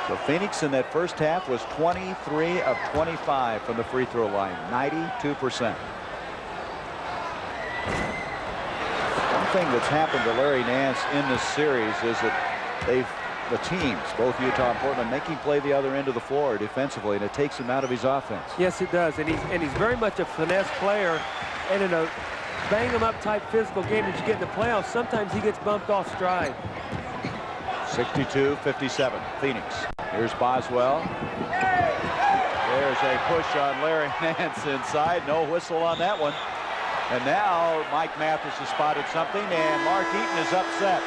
So Phoenix in that first half was 23 of 25 from the free throw line, 92%. One thing that's happened to Larry Nance in this series is that the teams, both Utah and Portland, make him play the other end of the floor defensively, and it takes him out of his offense. Yes, it does, and he's very much a finesse player, and in a bang-em-up type physical game that you get in the playoffs, sometimes he gets bumped off stride. 62-57, Phoenix. Here's Boswell. There's a push on Larry Nance inside. No whistle on that one. And now Mike Mathis has spotted something, and Mark Eaton is upset.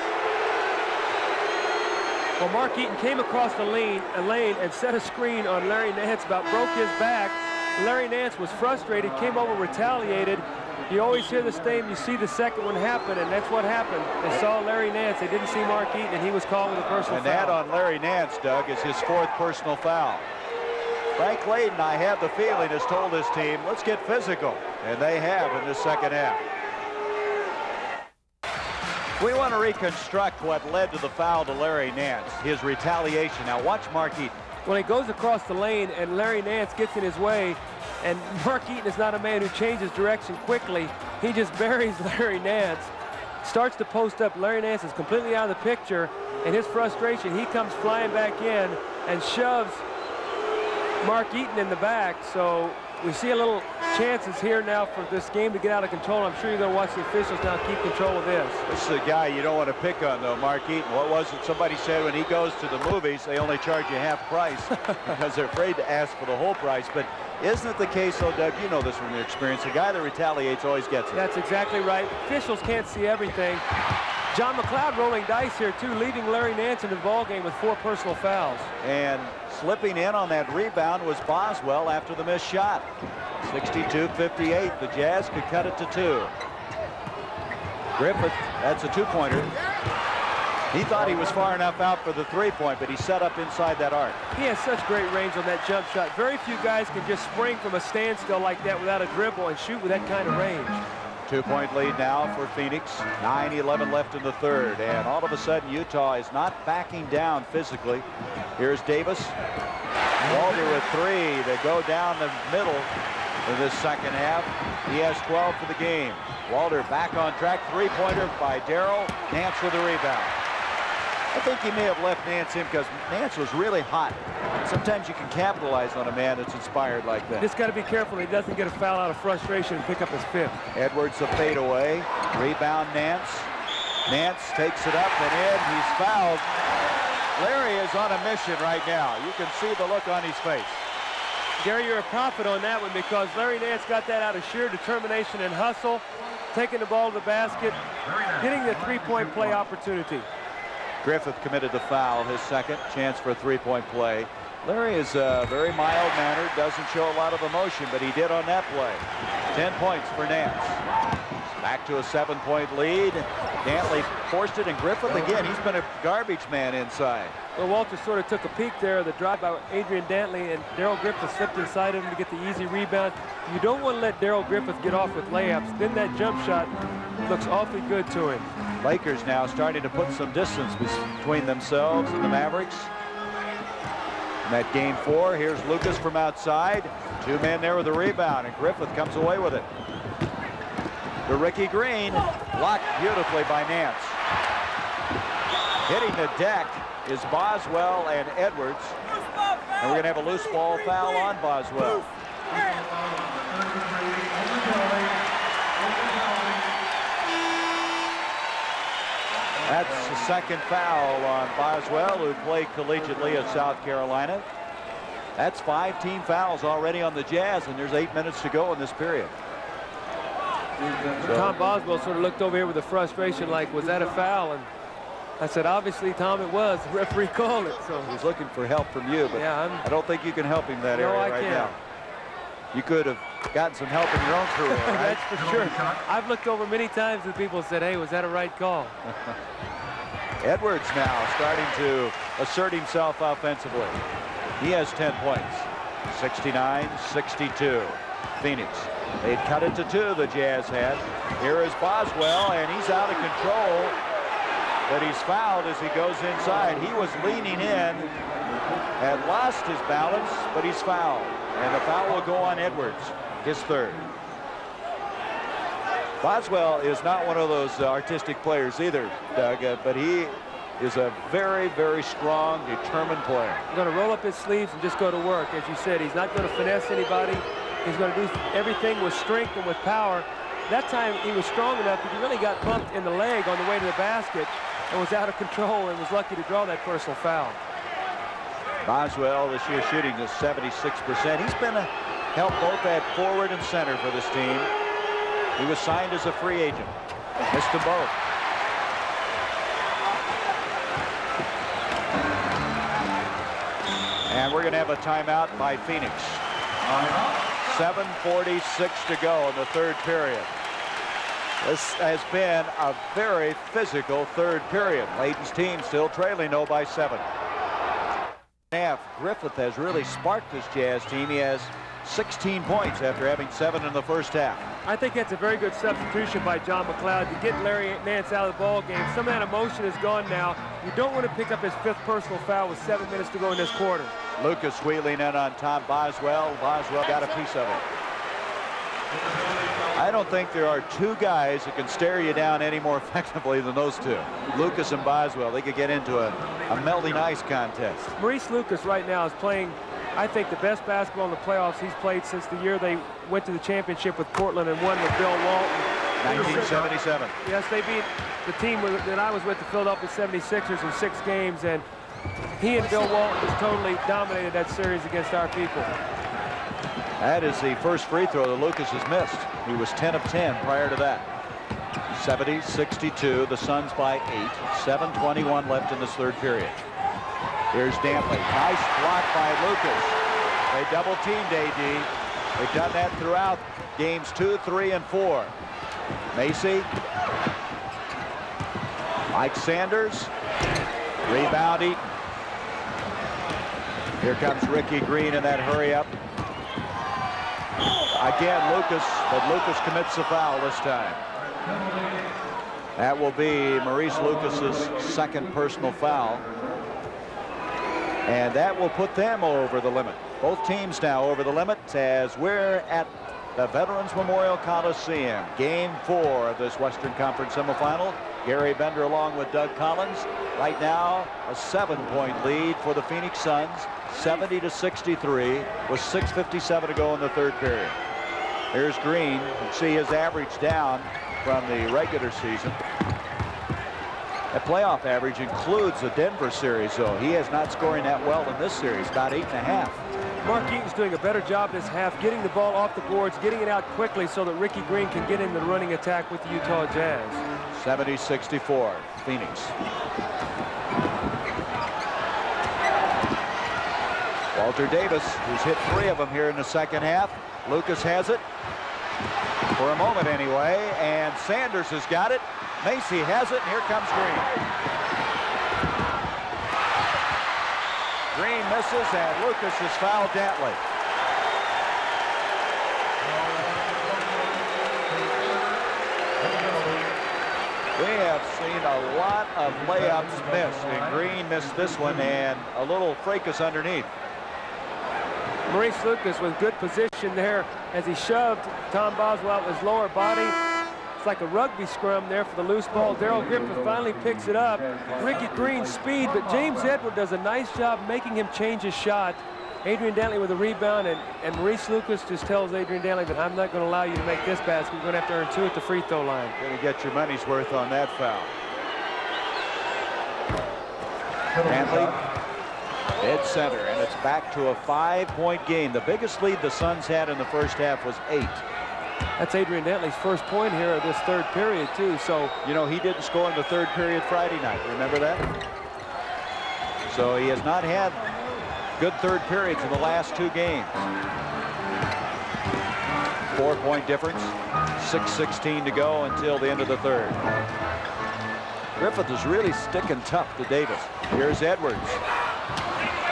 Well, Mark Eaton came across the lane and set a screen on Larry Nance, about broke his back. Larry Nance was frustrated, came over, retaliated. You always hear the same, you see the second one happen, and that's what happened. They saw Larry Nance, they didn't see Mark Eaton, and he was called with a personal foul. And that on Larry Nance, Doug, is his 4th personal foul. Frank Layden, I have the feeling, has told his team, let's get physical. And they have in this second half. We want to reconstruct what led to the foul to Larry Nance, his retaliation. Now watch Mark Eaton. When he goes across the lane and Larry Nance gets in his way, and Mark Eaton is not a man who changes direction quickly, he just buries Larry Nance, starts to post up. Larry Nance is completely out of the picture, and his frustration, he comes flying back in and shoves Mark Eaton in the back. So we see a little chances here now for this game to get out of control. I'm sure you're going to watch the officials now keep control of this. This is a guy you don't want to pick on, though, Mark Eaton. What was it somebody said when he goes to the movies, they only charge you half price because they're afraid to ask for the whole price. But isn't it the case, though, Doug? You know this from your experience. The guy that retaliates always gets it. That's exactly right. Officials can't see everything. John McLeod rolling dice here, too, leaving Larry Nance in the ballgame with 4 personal fouls. And slipping in on that rebound was Boswell after the missed shot. 62-58. The Jazz could cut it to 2. Griffith, that's a 2-pointer. He thought he was far enough out for the 3-point, but he set up inside that arc. He has such great range on that jump shot. Very few guys can just spring from a standstill like that without a dribble and shoot with that kind of range. 2-point lead now for Phoenix. 9:11 left in the third, and all of a sudden Utah is not backing down physically. Here's Davis. Walter with 3. They go down the middle in this second half. He has 12 for the game. Walter back on track. 3-pointer by Darrell. Nance with a rebound. I think he may have left Nance in because Nance was really hot. Sometimes you can capitalize on a man that's inspired like that. Just got to be careful he doesn't get a foul out of frustration and pick up his 5th. Edwards a fadeaway. Rebound Nance. Nance takes it up and in. He's fouled. Larry is on a mission right now. You can see the look on his face. Gary, you're a prophet on that one because Larry Nance got that out of sheer determination and hustle, taking the ball to the basket, getting the 3-point play opportunity. Griffith committed the foul, his second chance for a 3-point play. Larry is very mild-mannered, doesn't show a lot of emotion, but he did on that play. 10 points for Nance. Back to a 7-point lead. Dantley forced it, and Griffith again, he's been a garbage man inside. Well, Walter sort of took a peek there, the drive by Adrian Dantley, and Darrell Griffith slipped inside of him to get the easy rebound. You don't want to let Darrell Griffith get off with layups. Then that jump shot looks awfully good to him. Lakers now starting to put some distance between themselves and the Mavericks. In that game 4, here's Lucas from outside. 2 men there with the rebound, and Griffith comes away with it. To Ricky Green, blocked beautifully by Nance. Hitting the deck is Boswell and Edwards. And we're going to have a loose ball foul on Boswell. That's the second foul on Boswell, who played collegiately at South Carolina. That's 5 team fouls already on the Jazz, and there's 8 minutes to go in this period. So Tom Boswell sort of looked over here with a frustration like, was that a foul? And I said, obviously, Tom, it was. The referee called it. So he's looking for help from you, but yeah, I don't think you can help him that area right now. You could have gotten some help in your own career, right? That's for sure. I've looked over many times and people said, hey, was that a right call? Edwards now starting to assert himself offensively. He has 10 points. 69-62. Phoenix. They'd cut it to 2, the Jazz had. Here is Boswell, and he's out of control, but he's fouled as he goes inside. He was leaning in, had lost his balance, but he's fouled. And the foul will go on Edwards, his 3rd. Boswell is not one of those artistic players either, Doug, but he is a very, very strong, determined player. He's going to roll up his sleeves and just go to work. As you said, he's not going to finesse anybody. He's going to do everything with strength and with power. That time he was strong enough that he really got bumped in the leg on the way to the basket and was out of control and was lucky to draw that personal foul. Boswell this year shooting to 76%. He's been a help both at forward and center for this team. He was signed as a free agent. Missed them both. And we're going to have a timeout by Phoenix. 7:46 to go in the third period. This has been a very physical third period. Layton's team still trailing though by 7. Griffith has really sparked this Jazz team. He has 16 points after having 7 in the first half. I think that's a very good substitution by John McLeod to get Larry Nance out of the ball game. Some of that emotion is gone now. You don't want to pick up his 5th personal foul with 7 minutes to go in this quarter. Lucas wheeling in on Tom Boswell. Boswell got a piece of it. I don't think there are 2 guys that can stare you down any more effectively than those 2. Lucas and Boswell. They could get into a melting ice contest. Maurice Lucas right now is playing, I think, the best basketball in the playoffs he's played since the year they went to the championship with Portland and won with Bill Walton. 1977. Yes, they beat the team that I was with, the Philadelphia 76ers, in 6 games, and he and Bill Walton just totally dominated that series against our people. That is the first free throw that Lucas has missed. He was 10 of 10 prior to that. 70-62, the Suns by 8. 7:21 left in this third period. Here's Dantley. Nice block by Lucas. They double teamed AD. They've done that throughout games 2, 3, and 4. Macy. Mike Sanders. Rebound Eaton. Here comes Ricky Green in that hurry up. Again, Lucas, but Lucas commits the foul this time. That will be Maurice Lucas's 2nd personal foul. And that will put them over the limit. Both teams now over the limit as we're at the Veterans Memorial Coliseum. Game 4 of this Western Conference semifinal. Gary Bender along with Doug Collins. Right now, a 7-point lead for the Phoenix Suns. 70-63 with 6:57 to go in the third period. Here's Green. You can see his average down from the regular season. The playoff average includes the Denver series, though. He is not scoring that well in this series, about 8.5. Mark Eaton's doing a better job this half, getting the ball off the boards, getting it out quickly so that Ricky Green can get in the running attack with the Utah Jazz. 70-64, Phoenix. Walter Davis, who's hit 3 of them here in the second half. Lucas has it, for a moment anyway, and Sanders has got it. Macy has it, and here comes Green. Green misses, and Lucas has fouled Dantley. We have seen a lot of layups missed, and Green missed this one, and a little fracas underneath. Maurice Lucas with good position there as he shoved Tom Boswell with his lower body. It's like a rugby scrum there for the loose ball. Darrell Griffith finally picks it up. Ricky Green's speed, but James Edward does a nice job making him change his shot. Adrian Dantley with a rebound, and Maurice Lucas just tells Adrian Dantley that I'm not going to allow you to make this basket. You're going to have to earn 2 at the free throw line. Going to get your money's worth on that foul. Dantley, dead center, and it's back to a 5-point game. The biggest lead the Suns had in the first half was 8. That's Adrian Dantley's first point here of this third period, too. So, you know, he didn't score in the third period Friday night. Remember that? So he has not had good third periods in the last 2 games. 4-point difference. 6:16 to go until the end of the third. Griffith is really sticking tough to Davis. Here's Edwards.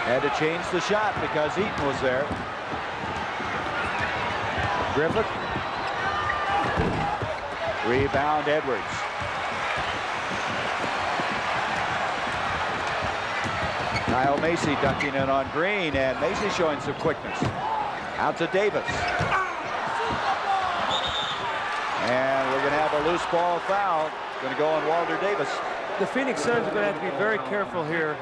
Had to change the shot because Eaton was there. Griffith. Rebound Edwards. Kyle Macy ducking in on Green, and Macy showing some quickness. Out to Davis. And we're going to have a loose ball foul. Going to go on Walter Davis. The Phoenix Suns are going to have to be very careful here.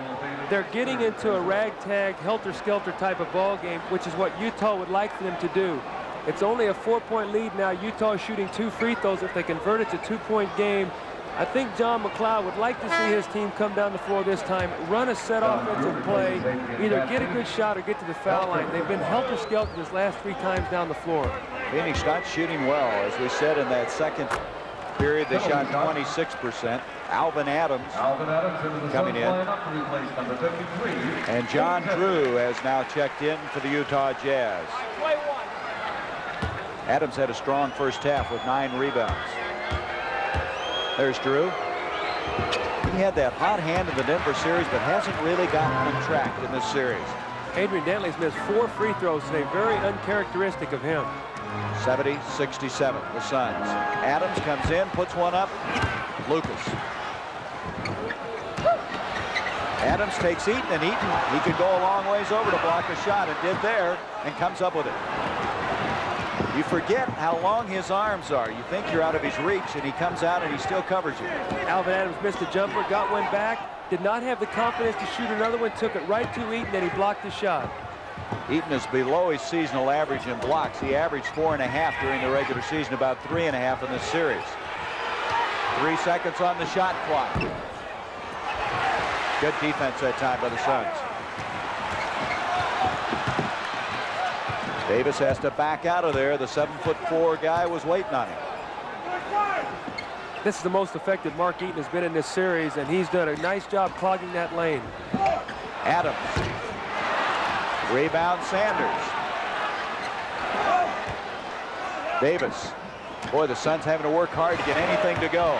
They're getting into a ragtag, helter-skelter type of ball game, which is what Utah would like for them to do. It's only a 4-point lead now. Utah is shooting 2 free throws. If they convert it to 2-point game, I think John McLeod would like to see his team come down the floor this time, run a set offensive play, either get a good shot or get to the foul line. They've been helter-skelter this last 3 times down the floor. Phoenix not shooting well. As we said in that second period, they shot 26%. Alvin Adams coming in. And John Drew has now checked in for the Utah Jazz. Adams had a strong first half with 9 rebounds. There's Drew. He had that hot hand in the Denver series, but hasn't really gotten on track in this series. Adrian Dantley's missed 4 free throws today, very uncharacteristic of him. 70-67, the Suns. Adams comes in, puts one up. Lucas. Adams takes Eaton, and Eaton, he could go a long ways over to block a shot, and did there, and comes up with it. You forget how long his arms are. You think you're out of his reach, and he comes out and he still covers you. Alvin Adams missed a jumper, got one back, did not have the confidence to shoot another one, took it right to Eaton, and he blocked the shot. Eaton is below his seasonal average in blocks. He averaged 4.5 during the regular season, about 3.5 in this series. 3 seconds on the shot clock. Good defense that time by the Suns. Davis has to back out of there. The 7'4" guy was waiting on him. This is the most effective Mark Eaton has been in this series, and he's done a nice job clogging that lane. Adams. Rebound Sanders. Davis. Boy, the Suns having to work hard to get anything to go.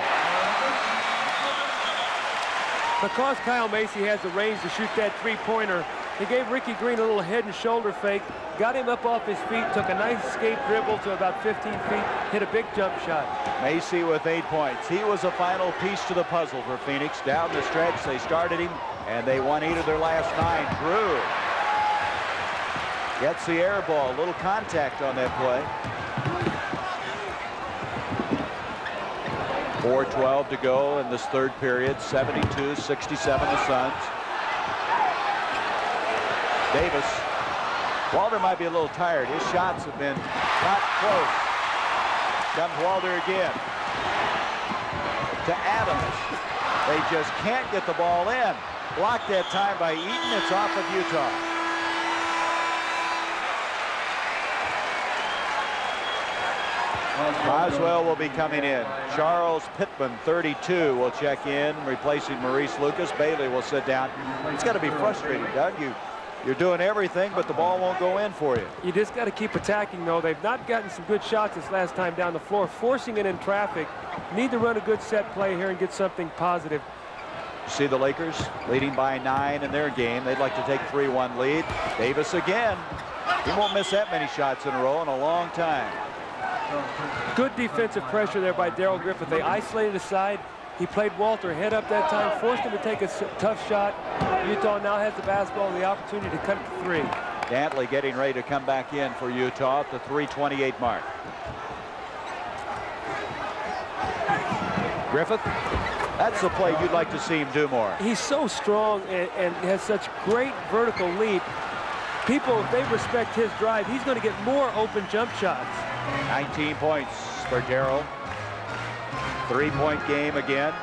Because Kyle Macy has the range to shoot that 3-pointer, he gave Ricky Green a little head and shoulder fake, got him up off his feet, took a nice escape dribble to about 15 feet, hit a big jump shot. Macy with 8 points. He was a final piece to the puzzle for Phoenix. Down the stretch, they started him, and they won 8 of their last 9. Drew gets the air ball. A little contact on that play. 4:12 to go in this third period. 72-67 the Suns. Davis. Walter might be a little tired. His shots have been not close. Comes Walter again. To Adams. They just can't get the ball in. Blocked that time by Eaton. It's off of Utah. Boswell will be coming in. Charles Pittman, 32, will check in, replacing Maurice Lucas. Bailey will sit down. It's got to be frustrating, Doug. You're doing everything, but the ball won't go in for you. You just got to keep attacking, though. They've not gotten some good shots this last time down the floor. Forcing it in traffic. Need to run a good set play here and get something positive. You see the Lakers leading by 9 in their game. They'd like to take 3-1 lead. Davis again. He won't miss that many shots in a row in a long time. Good defensive pressure there by Darrell Griffith. They isolated aside. He played Walter head up that time, forced him to take a tough shot. Utah now has the basketball and the opportunity to cut to 3. Dantley getting ready to come back in for Utah at the 3:28 mark. Griffith, that's the play you'd like to see him do more. He's so strong and has such great vertical leap. People, if they respect his drive, he's going to get more open jump shots. 19 points for Darrell. 3-point game again.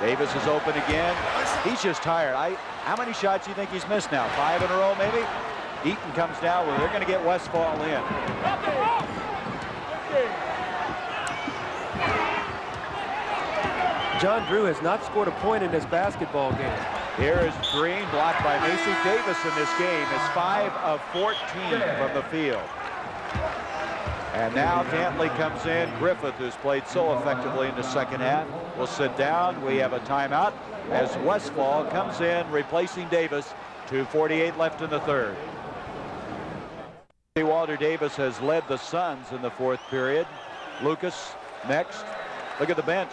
Davis is open again. He's just tired. How many shots do you think he's missed now? 5 in a row, maybe? Eaton comes down where they're going to get Westfall in. John Drew has not scored a point in this basketball game. Here is Green, blocked by Macy. Davis in this game is 5 of 14 from the field. And now Dantley comes in. Griffith, who's played so effectively in the second half, will sit down. We have a timeout as Westfall comes in, replacing Davis. 2:48 left in the third. Walter Davis has led the Suns in the fourth period. Lucas next. Look at the bench.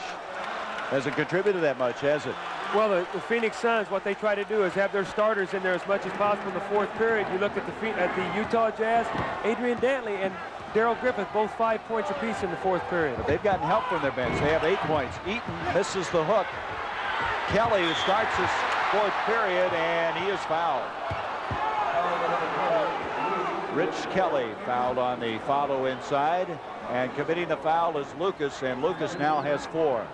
Hasn't contributed that much, has it? Well, the Phoenix Suns, what they try to do is have their starters in there as much as possible in the fourth period. You look at the Utah Jazz, Adrian Dantley and Darrell Griffith, both 5 points apiece in the fourth period. But they've gotten help from their bench. They have 8 points. Eaton misses the hook. Kelly starts his fourth period, and he is fouled. Rich Kelly fouled on the follow inside, and committing the foul is Lucas, and Lucas now has 4.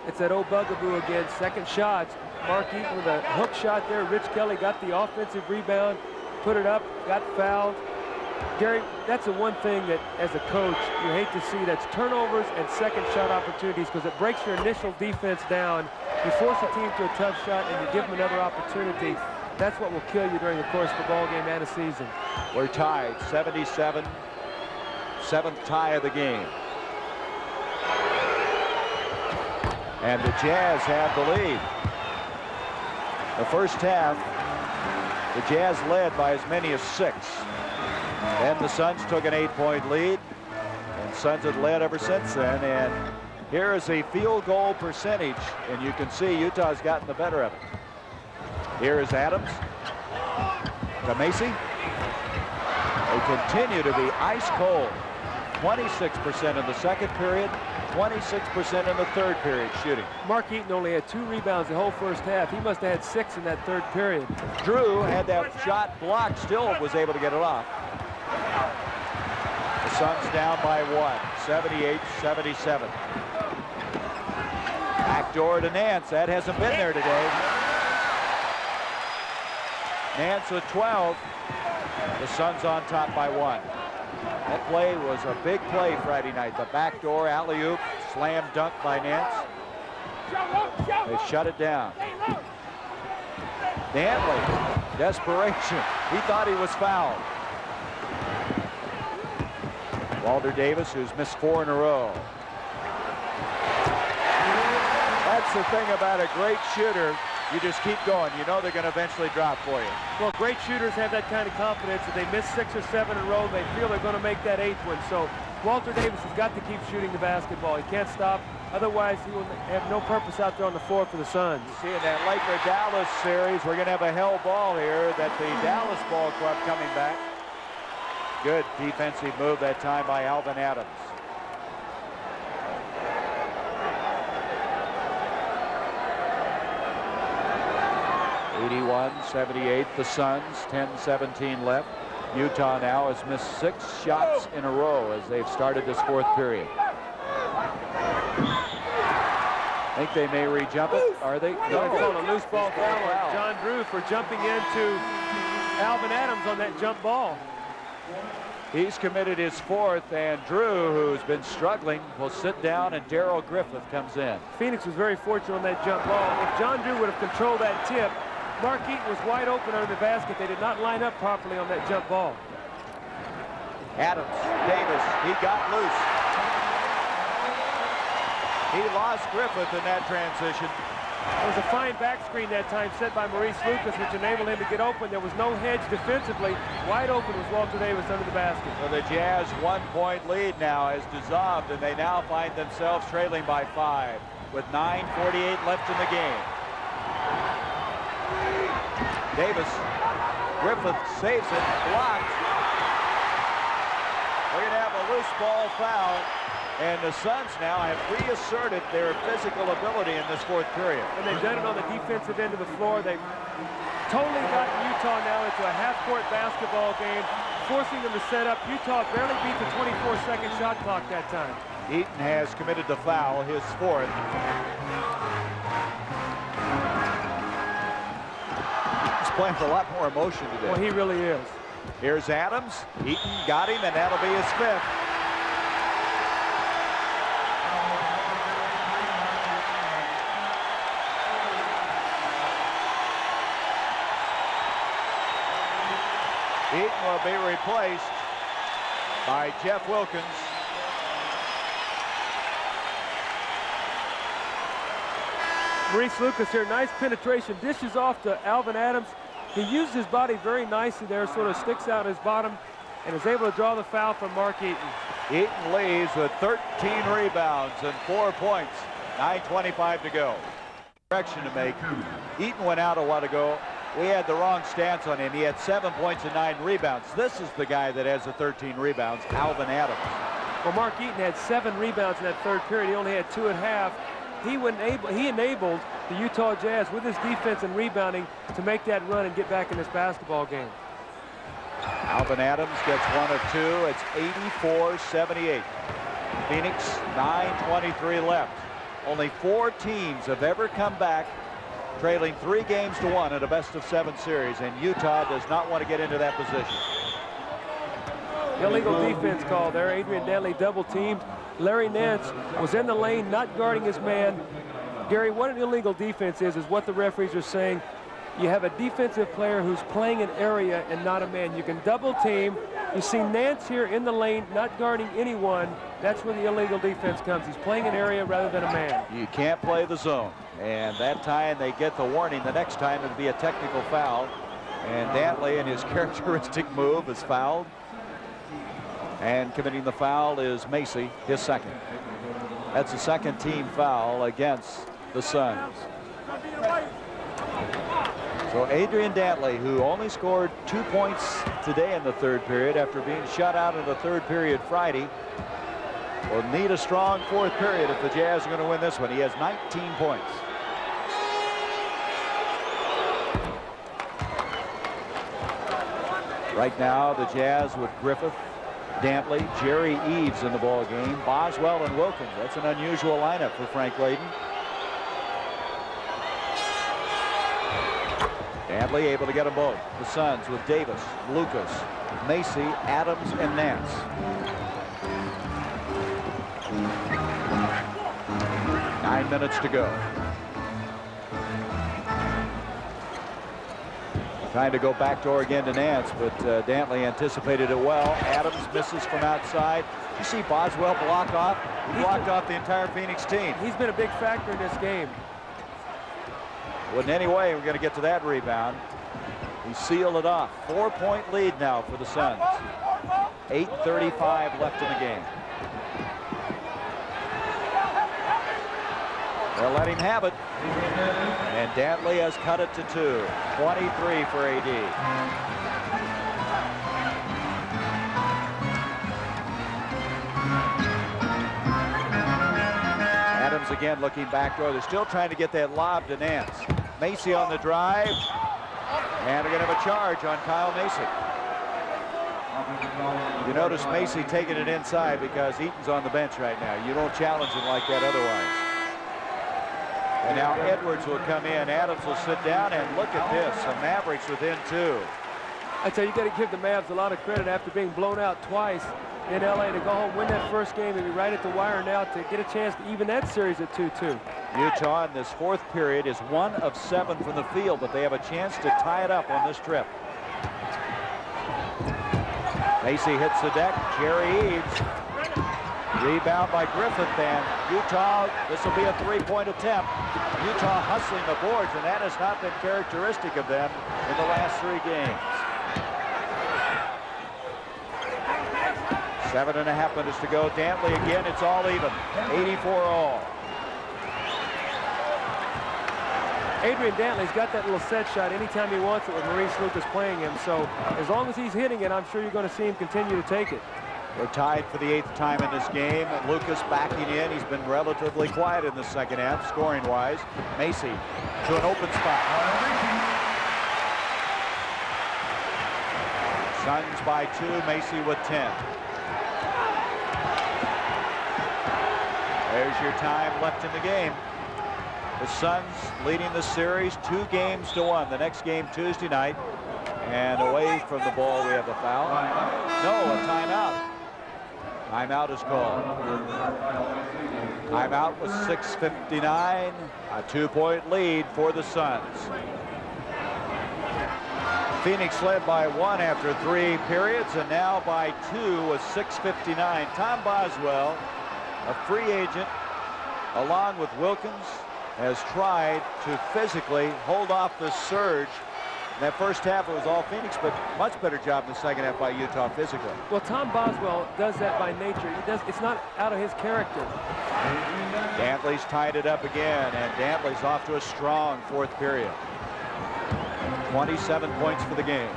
It's that old bugaboo again. Second shot. Mark Eaton with a hook shot there. Rich Kelly got the offensive rebound, put it up, got fouled. Gary, that's the one thing that, as a coach, you hate to see. That's turnovers and second shot opportunities, because it breaks your initial defense down. You force a team to a tough shot, and you give them another opportunity. That's what will kill you during the course of a ball game and a season. We're tied, 77, 7th tie of the game. And the Jazz have the lead. The first half, the Jazz led by as many as 6. Then the Suns took an 8-point lead, and Suns have led ever since then. And here is a field goal percentage, and you can see Utah's gotten the better of it. Here is Adams to Macy. They continue to be ice cold. 26% in the second period, 26% in the third period shooting. Mark Eaton only had 2 rebounds the whole first half. He must have had 6 in that third period. Drew had that shot blocked, still was able to get it off. The Suns down by 1, 78-77. Backdoor to Nance. That hasn't been there today. Nance with 12. The Suns on top by 1. That play was a big play Friday night. The backdoor alley-oop, slam dunk by Nance. They shut it down. Dantley, desperation. He thought he was fouled. Walter Davis, who's missed 4 in a row. That's the thing about a great shooter. You just keep going. You know they're going to eventually drop for you. Well, great shooters have that kind of confidence. If they miss 6 or 7 in a row, they feel they're going to make that 8th one. So Walter Davis has got to keep shooting the basketball. He can't stop. Otherwise, he will have no purpose out there on the floor for the Suns. You see, in that Laker-Dallas series, we're going to have a hell ball here that the Dallas Ball Club coming back. Good defensive move that time by Alvin Adams. (81-78) the Suns, 10-17 left. Utah now has missed 6 shots in a row as they've started this 4th period. Think they may re-jump it? Are they? No, they're calling a loose ball foul on John Drew for jumping into Alvin Adams on that jump ball. He's committed his 4th, and Drew, who's been struggling, will sit down, and Darrell Griffith comes in. Phoenix was very fortunate on that jump ball. If John Drew would have controlled that tip, Mark Eaton was wide open under the basket. They did not line up properly on that jump ball. Adams, Davis, he got loose. He lost Griffith in that transition. It was a fine back screen that time set by Maurice Lucas, which enabled him to get open. There was no hedge defensively. Wide open was Walter Davis under the basket. So the Jazz 1-point lead now has dissolved, and they now find themselves trailing by 5 with 9:48 left in the game. Davis, Griffith saves it, blocked. We're going to have a loose ball foul, and the Suns now have reasserted their physical ability in this 4th period. And they've done it on the defensive end of the floor. They've totally gotten Utah now into a half-court basketball game, forcing them to set up. Utah barely beat the 24-second shot clock that time. Eaton has committed the foul, his 4th. Playing with a lot more emotion today. Well, he really is. Here's Adams. Eaton got him, and that'll be his 5th. Eaton will be replaced by Jeff Wilkins. Maurice Lucas here, nice penetration, dishes off to Alvin Adams. He used his body very nicely there, sort of sticks out his bottom, and is able to draw the foul from Mark Eaton. Eaton leads with 13 rebounds and 4 points. 9:25 to go. Correction to make. Eaton went out a while ago. We had the wrong stats on him. He had 7 points and 9 rebounds. This is the guy that has the 13 rebounds, Alvin Adams. Well, Mark Eaton had 7 rebounds in that third period. He only had 2 at half. He enabled the Utah Jazz with his defense and rebounding to make that run and get back in this basketball game. Alvin Adams gets one of two. It's 84-78. Phoenix, 9:23 left. Only 4 teams have ever come back trailing 3 games to 1 in a best-of-7 series, and Utah does not want to get into that position. Illegal defense call there. Adrian Dantley double teamed. Larry Nance was in the lane, not guarding his man. Gary, what an illegal defense is what the referees are saying. You have a defensive player who's playing an area and not a man. You can double team. You see Nance here in the lane, not guarding anyone. That's where the illegal defense comes. He's playing an area rather than a man. You can't play the zone. And that time they get the warning. The next time it'll be a technical foul. And Dantley, in his characteristic move, is fouled. And committing the foul is Macy, his second. That's the second team foul against the Suns. So Adrian Dantley, who only scored 2 points today in the third period after being shut out in the third period Friday, will need a strong fourth period if the Jazz are going to win this one. He has 19 points. Right now, the Jazz with Griffith, Dantley, Jerry Eves in the ball game, Boswell and Wilkins. That's an unusual lineup for Frank Layden. Dantley able to get them both. The Suns with Davis, Lucas, Macy, Adams, and Nance. Nine minutes to go. Trying to go backdoor again to Nance, but Dantley anticipated it well. Adams misses from outside. You see Boswell block off. He blocked off the entire Phoenix team. He's been a big factor in this game. Wouldn't any way we're going to get to that rebound. He sealed it off. 4-point lead now for the Suns. 8:35 left in the game. They'll let him have it. And Dantley has cut it to 2. 23 for AD. Adams again looking backdoor. They're still trying to get that lob to Nance. Macy on the drive. And they're going to have a charge on Kyle Macy. You notice Macy taking it inside because Eaton's on the bench right now. You don't challenge him like that otherwise. And now Edwards will come in. Adams will sit down, and look at this. The Mavericks within 2. I tell you, you got to give the Mavs a lot of credit after being blown out twice in LA to go home, win that first game, and be right at the wire now to get a chance to even that series at 2-2. Utah in this fourth period is 1 of 7 from the field, but they have a chance to tie it up on this trip. Macy hits the deck. Jerry Eves. Rebound by Griffith, and Utah, this will be a 3-point attempt. Utah hustling the boards, and that has not been characteristic of them in the last 3 games. 7.5 minutes to go. Dantley again, it's all even. 84 all. Adrian Dantley's got that little set shot anytime he wants it with Maurice Lucas playing him. So as long as he's hitting it, I'm sure you're going to see him continue to take it. They're tied for the 8th time in this game. And Lucas backing in. He's been relatively quiet in the second half, scoring-wise. Macy to an open spot. Suns by 2. Macy with 10. There's your time left in the game. The Suns leading the series 2-1. The next game Tuesday night. And away from the ball, we have the foul. No, a timeout. Timeout is called. Timeout with 6:59. A 2-point lead for the Suns. Phoenix led by 1 after 3 periods, and now by 2 with 6:59. Tom Boswell, a free agent, along with Wilkins, has tried to physically hold off the surge. In that first half, it was all Phoenix, but much better job in the second half by Utah physically. Well, Tom Boswell does that by nature. It's not out of his character. Dantley's tied it up again, and Dantley's off to a strong fourth period. 27 points for the game.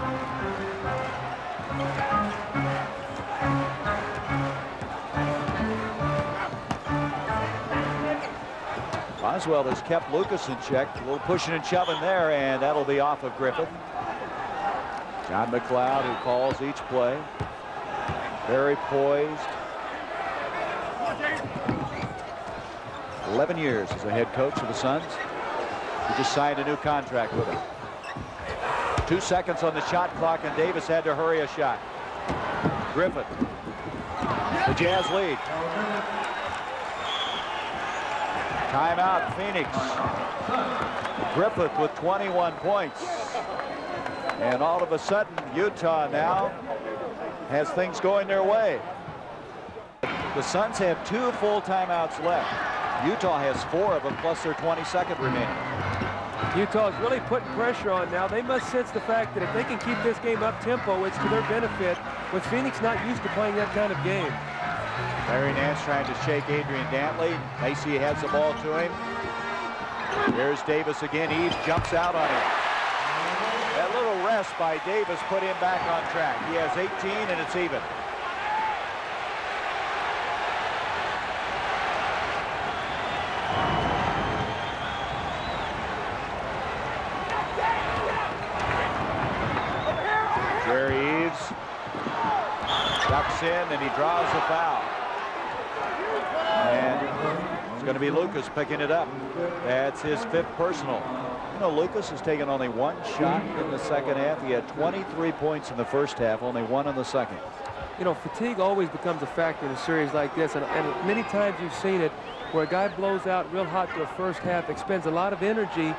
Boswell has kept Lucas in check. A little pushing and shoving there, and that'll be off of Griffith. John McLeod, who calls each play. Very poised. 11 years as a head coach of the Suns. He just signed a new contract with him. 2 seconds on the shot clock, and Davis had to hurry a shot. Griffith. The Jazz lead. Timeout, Phoenix. Griffith with 21 points. And all of a sudden, Utah now has things going their way. The Suns have 2 full timeouts left. Utah has 4 of them, plus their 22nd remaining. Utah's really putting pressure on now. They must sense the fact that if they can keep this game up tempo, it's to their benefit, with Phoenix not used to playing that kind of game. Larry Nance trying to shake Adrian Dantley. Macy has the ball to him. Here's Davis again. Eves jumps out on him. That little rest by Davis put him back on track. He has 18, and it's even. Jerry Eves ducks in, and he draws the foul. And it's going to be Lucas picking it up. That's his 5th personal. You know, Lucas has taken only 1 shot in the second half. He had 23 points in the first half, only 1 in the second. You know, fatigue always becomes a factor in a series like this, and many times you've seen it where a guy blows out real hot to a first half, expends a lot of energy,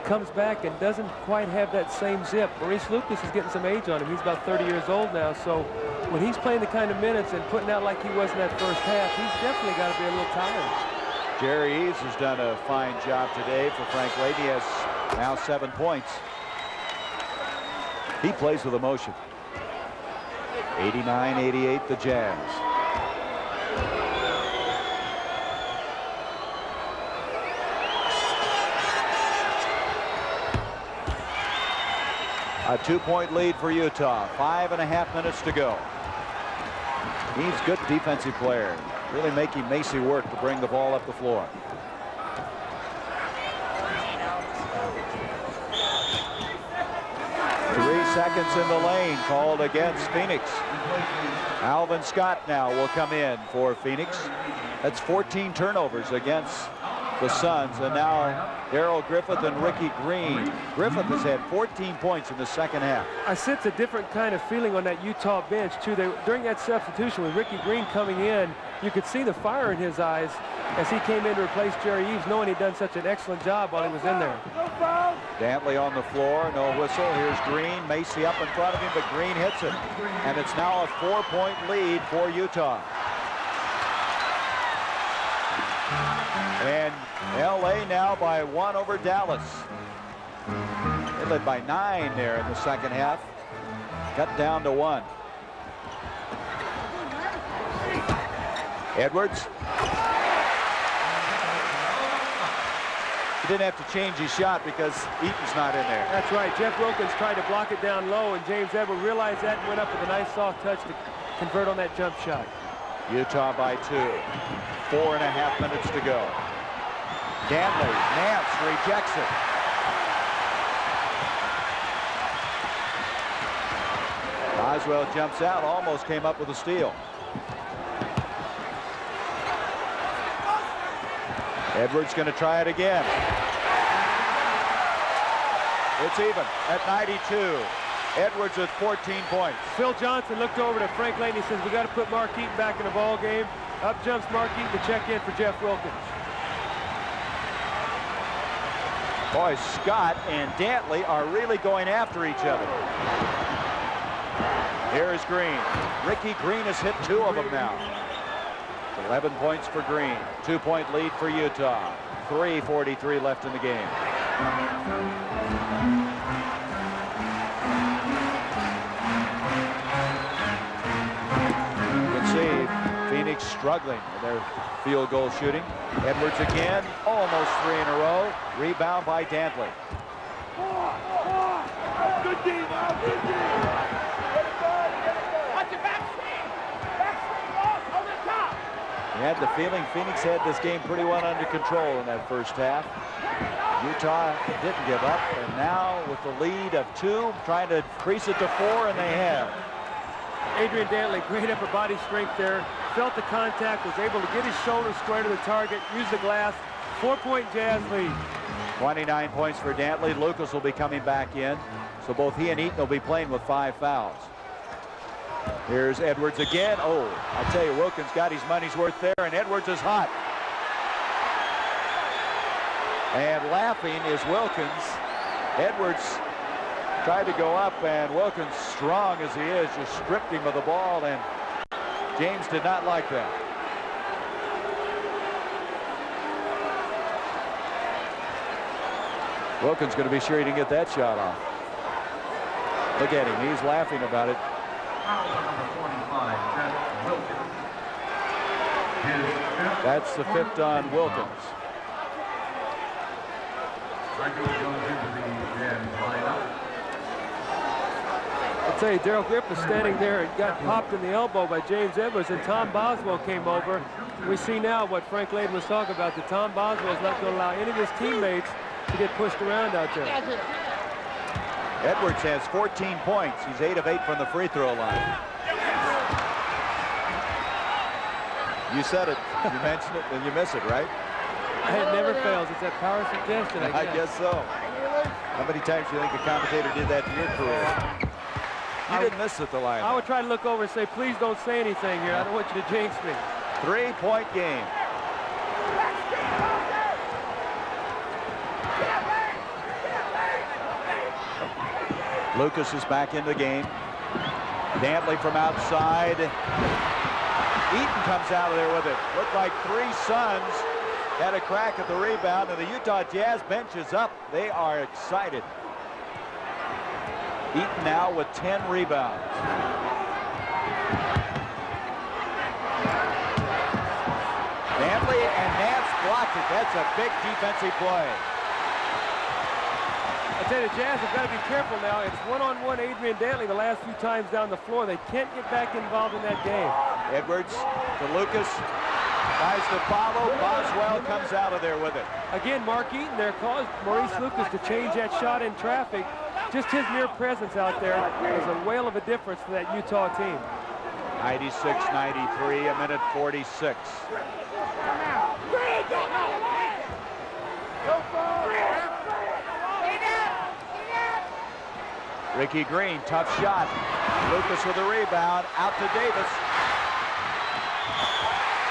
comes back and doesn't quite have that same zip. Maurice Lucas is getting some age on him. He's about 30 years old now, so when he's playing the kind of minutes and putting out like he was in that first half, he's definitely got to be a little tired. Jerry Eves has done a fine job today for Frank Leahy. He has now 7 points. He plays with emotion. 89-88 the Jazz. A 2-point lead for Utah. 5.5 minutes to go. He's a good defensive player. Really making Macy work to bring the ball up the floor. Three seconds in the lane called against Phoenix. Alvin Scott now will come in for Phoenix. That's 14 turnovers against the Suns, and now Darrell Griffith and Ricky Green. Griffith has had 14 points in the second half. I sense a different kind of feeling on that Utah bench, too. During that substitution with Ricky Green coming in, you could see the fire in his eyes as he came in to replace Jerry Eves, knowing he'd done such an excellent job while he was in there. Dantley on the floor, no whistle. Here's Green. Macy up in front of him, but Green hits it. And it's now a 4-point lead for Utah. And LA now by 1 over Dallas. They led by 9 there in the second half. Cut down to 1. Edwards. He didn't have to change his shot because Eaton's not in there. That's right. Jeff Wilkins tried to block it down low, and James Edwards realized that and went up with a nice soft touch to convert on that jump shot. Utah by 2. 4.5 minutes to go. Dantley, Nance rejects it. Boswell jumps out, almost came up with a steal. Edwards going to try it again. It's even at 92. Edwards with 14 points. Phil Johnson looked over to Frank Leahy and he says, we got to put Mark Eaton back in the ball game. Up jumps Mark Eaton to check in for Jeff Wilkins. Boy, Scott and Dantley are really going after each other. Here's Green. Ricky Green has hit 2 of them now. 11 points for Green. 2-point lead for Utah. 3:43 left in the game. You can see Phoenix struggling with their field goal shooting. Edwards again, almost 3 in a row. Rebound by Dantley. Good D now, good D. Watch it, back off, over the top. You had the feeling Phoenix had this game pretty well under control in that first half. Utah didn't give up, and now with the lead of 2, trying to increase it to 4, and they have. Adrian Dantley, great upper body strength there. Felt the contact, was able to get his shoulder square to the target, use the glass. 4-point Jazz lead. 29 points for Dantley. Lucas will be coming back in. So both he and Eaton will be playing with 5 fouls. Here's Edwards again. Oh, I tell you, Wilkins got his money's worth there, and Edwards is hot. And laughing is Wilkins. Edwards tried to go up, and Wilkins, strong as he is, just stripped him of the ball, and James did not like that. Wilkins going to be sure he didn't get that shot off. Look at him. He's laughing about it. That's the 5th on Wilkins. I'll tell you, Darrell Griff was standing there and got popped in the elbow by James Edwards, and Tom Boswell came over. We see now what Frank Layden was talking about, that Tom Boswell is not going to allow any of his teammates to get pushed around out there. Edwards has 14 points. He's 8 of 8 from the free throw line. You said it. You mentioned it, and you miss it, right? It never fails. It's that power suggestion, I guess. I guess so. How many times do you think a commentator did that to your career? You didn't miss it, the line. I would try to look over and say, please don't say anything here. I don't want you to jinx me. 3-point game. Lucas is back in the game. Dantley from outside. Eaton comes out of there with it. Looked like 3 Suns had a crack at the rebound, and the Utah Jazz bench is up. They are excited. Eaton now with 10 rebounds. Dantley and Nance blocked it. That's a big defensive play. I tell you, the Jazz have got to be careful now. It's one-on-one Adrian Dantley the last few times down the floor. They can't get back involved in that game. Edwards to Lucas. Tries to follow. Boswell comes out of there with it. Again, Mark Eaton there caused Maurice Lucas to change that shot in traffic. Just his mere presence out there is a whale of a difference for that Utah team. 96-93, a minute 46. Ricky Green, tough shot. Lucas with a rebound, out to Davis.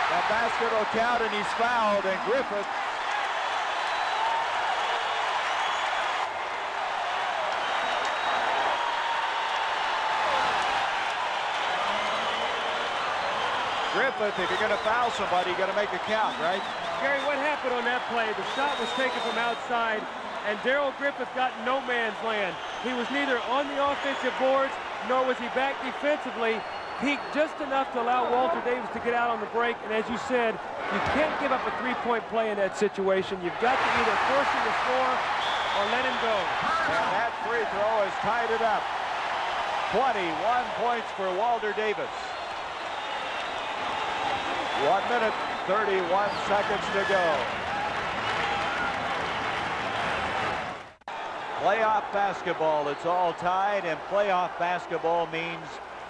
That basket will count, and he's fouled, and Griffith if you're going to foul somebody, you got to make it count, right? Gary, what happened on that play? The shot was taken from outside, and Darrell Griffith got no man's land. He was neither on the offensive boards, nor was he back defensively. Peaked just enough to allow Walter Davis to get out on the break, and as you said, you can't give up a 3-point play in that situation. You've got to either force him to score or let him go. And that free throw has tied it up. 21 points for Walter Davis. 1 minute, 31 seconds to go. Playoff basketball, it's all tied, and playoff basketball means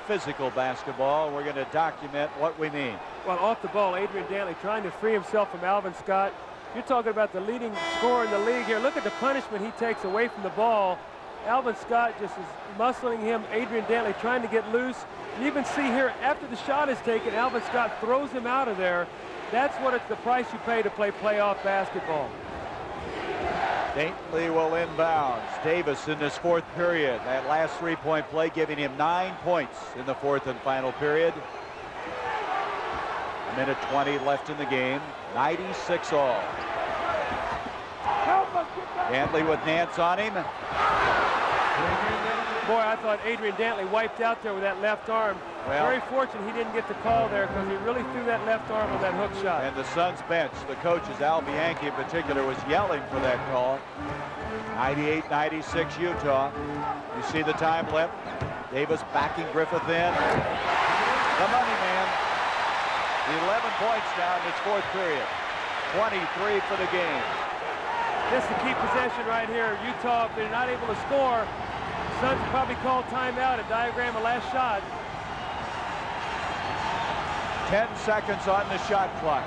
physical basketball. We're going to document what we mean. Well, off the ball, Adrian Dantley trying to free himself from Alvin Scott. You're talking about the leading scorer in the league here. Look at the punishment he takes away from the ball. Alvin Scott just is muscling him. Adrian Dantley trying to get loose. You can see here, after the shot is taken, Alvin Scott throws him out of there. That's what it's the price you pay to play playoff basketball. Dantley will inbounds. Davis in this 4th period. That last 3-point play giving him 9 points in the 4th and final period. A minute 20 left in the game. 96 all. Dantley with Nance on him. Boy, I thought Adrian Dantley wiped out there with that left arm. Well, very fortunate he didn't get the call there, because he really threw that left arm on that hook shot. And the Suns bench, the coaches, Al Bianchi in particular, was yelling for that call. 98-96 Utah. You see the time left. Davis backing Griffith in. The money man. 11 points down in its 4th period. 23 for the game. This is the key possession right here. Utah, if they're not able to score, Suns will probably call timeout and diagram a last shot. 10 seconds on the shot clock.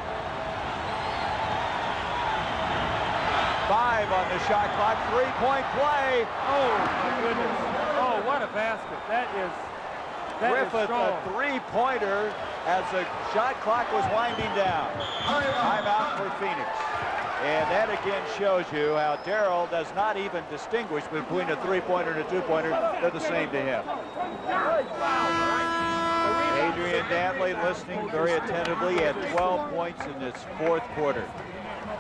5 on the shot clock. 3-point play. Oh, my goodness. Oh, what a basket. That is Griffith, strong. a three-pointer as the shot clock was winding down. Timeout for Phoenix. And that again shows you how Darrell does not even distinguish between a three-pointer and a two-pointer. They're the same to him. Adrian Dantley listening very attentively. He had 12 points in this fourth quarter.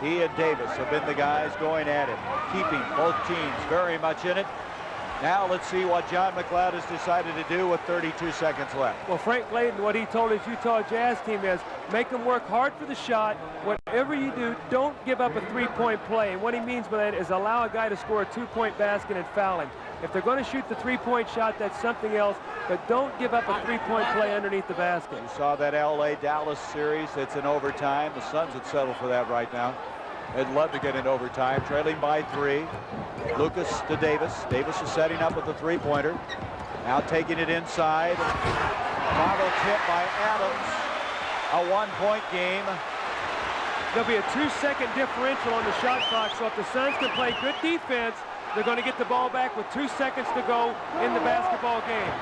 He and Davis have been the guys going at it, keeping both teams very much in it. Now let's see what John McLeod has decided to do with 32 seconds left. Well, Frank Layden, what he told his Utah Jazz team is make them work hard for the shot. Whatever you do, don't give up a three-point play. And what he means by that is allow a guy to score a two-point basket and foul him. If they're going to shoot the three-point shot, that's something else, but don't give up a three-point play underneath the basket. You saw that LA-Dallas series. It's in overtime. The Suns would settle for that right now. They'd love to get in overtime, trailing by 3. Lucas to Davis. Davis is setting up with the three-pointer. Now taking it inside. Toggle tip by Adams. A one-point game. There'll be a 2-second differential on the shot clock, so if the Suns can play good defense, they're going to get the ball back with 2 seconds to go in the basketball game.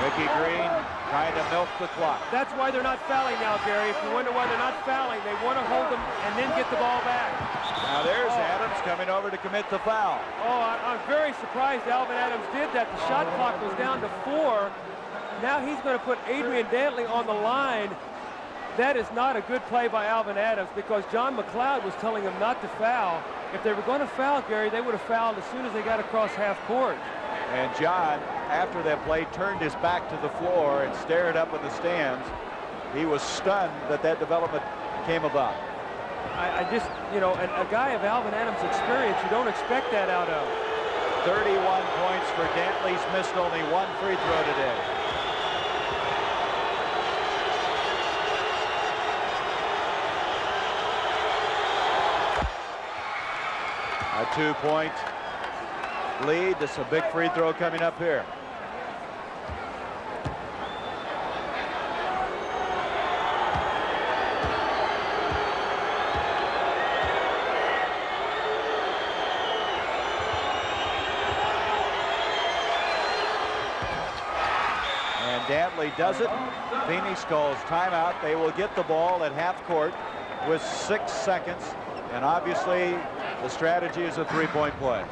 Ricky Green trying to milk the clock. That's why they're not fouling now, Gary. If you wonder why they're not fouling, they want to hold them and then get the ball back. Now there's Adams coming over to commit the foul. Oh, I'm very surprised Alvin Adams did that. The shot clock was down to 4. Now he's going to put Adrian Dantley on the line. That is not a good play by Alvin Adams because John McLeod was telling him not to foul. If they were going to foul, Gary, they would have fouled as soon as they got across half court. And John, after that play, turned his back to the floor and stared up at the stands. He was stunned that that development came about. I just, you know, a guy of Alvin Adams' experience, you don't expect that out of. 31 points for Dantley. He's missed only one free throw today. A 2-point lead. This is a big free throw coming up here. And Dantley does it. Phoenix calls timeout. They will get the ball at half court with 6 seconds. And obviously, the strategy is a three-point play.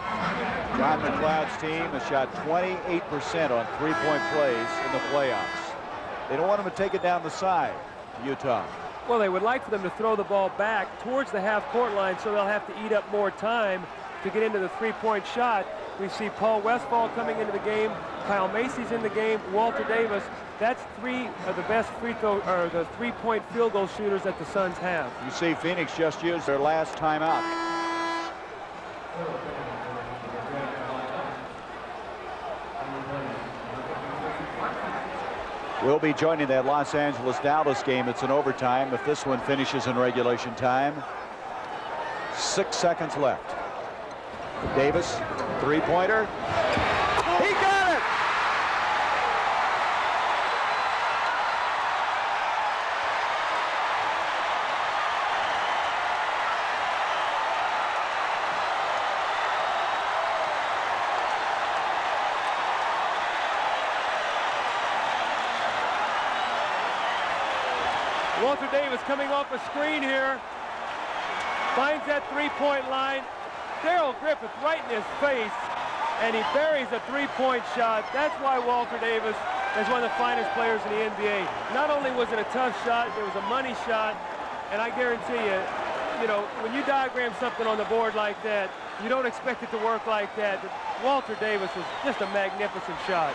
John McLeod's team has shot 28% on three-point plays in the playoffs. They don't want them to take it down the side, Utah. Well, they would like for them to throw the ball back towards the half-court line so they'll have to eat up more time to get into the three-point shot. We see Paul Westphal coming into the game. Kyle Macy's in the game. Walter Davis. That's 3 of the best free throw or the three-point field goal shooters that the Suns have. You see Phoenix just used their last timeout. We'll be joining that Los Angeles-Dallas game. It's an overtime if this one finishes in regulation time. 6 seconds left. Davis, three-pointer. He got it! Walter Davis coming off a screen here. Finds that three-point line. Darrell Griffith right in his face, and he buries a three-point shot. That's why Walter Davis is one of the finest players in the NBA. Not only was it a tough shot, it was a money shot, and I guarantee you, you know, when you diagram something on the board like that, you don't expect it to work like that. But Walter Davis was just a magnificent shot.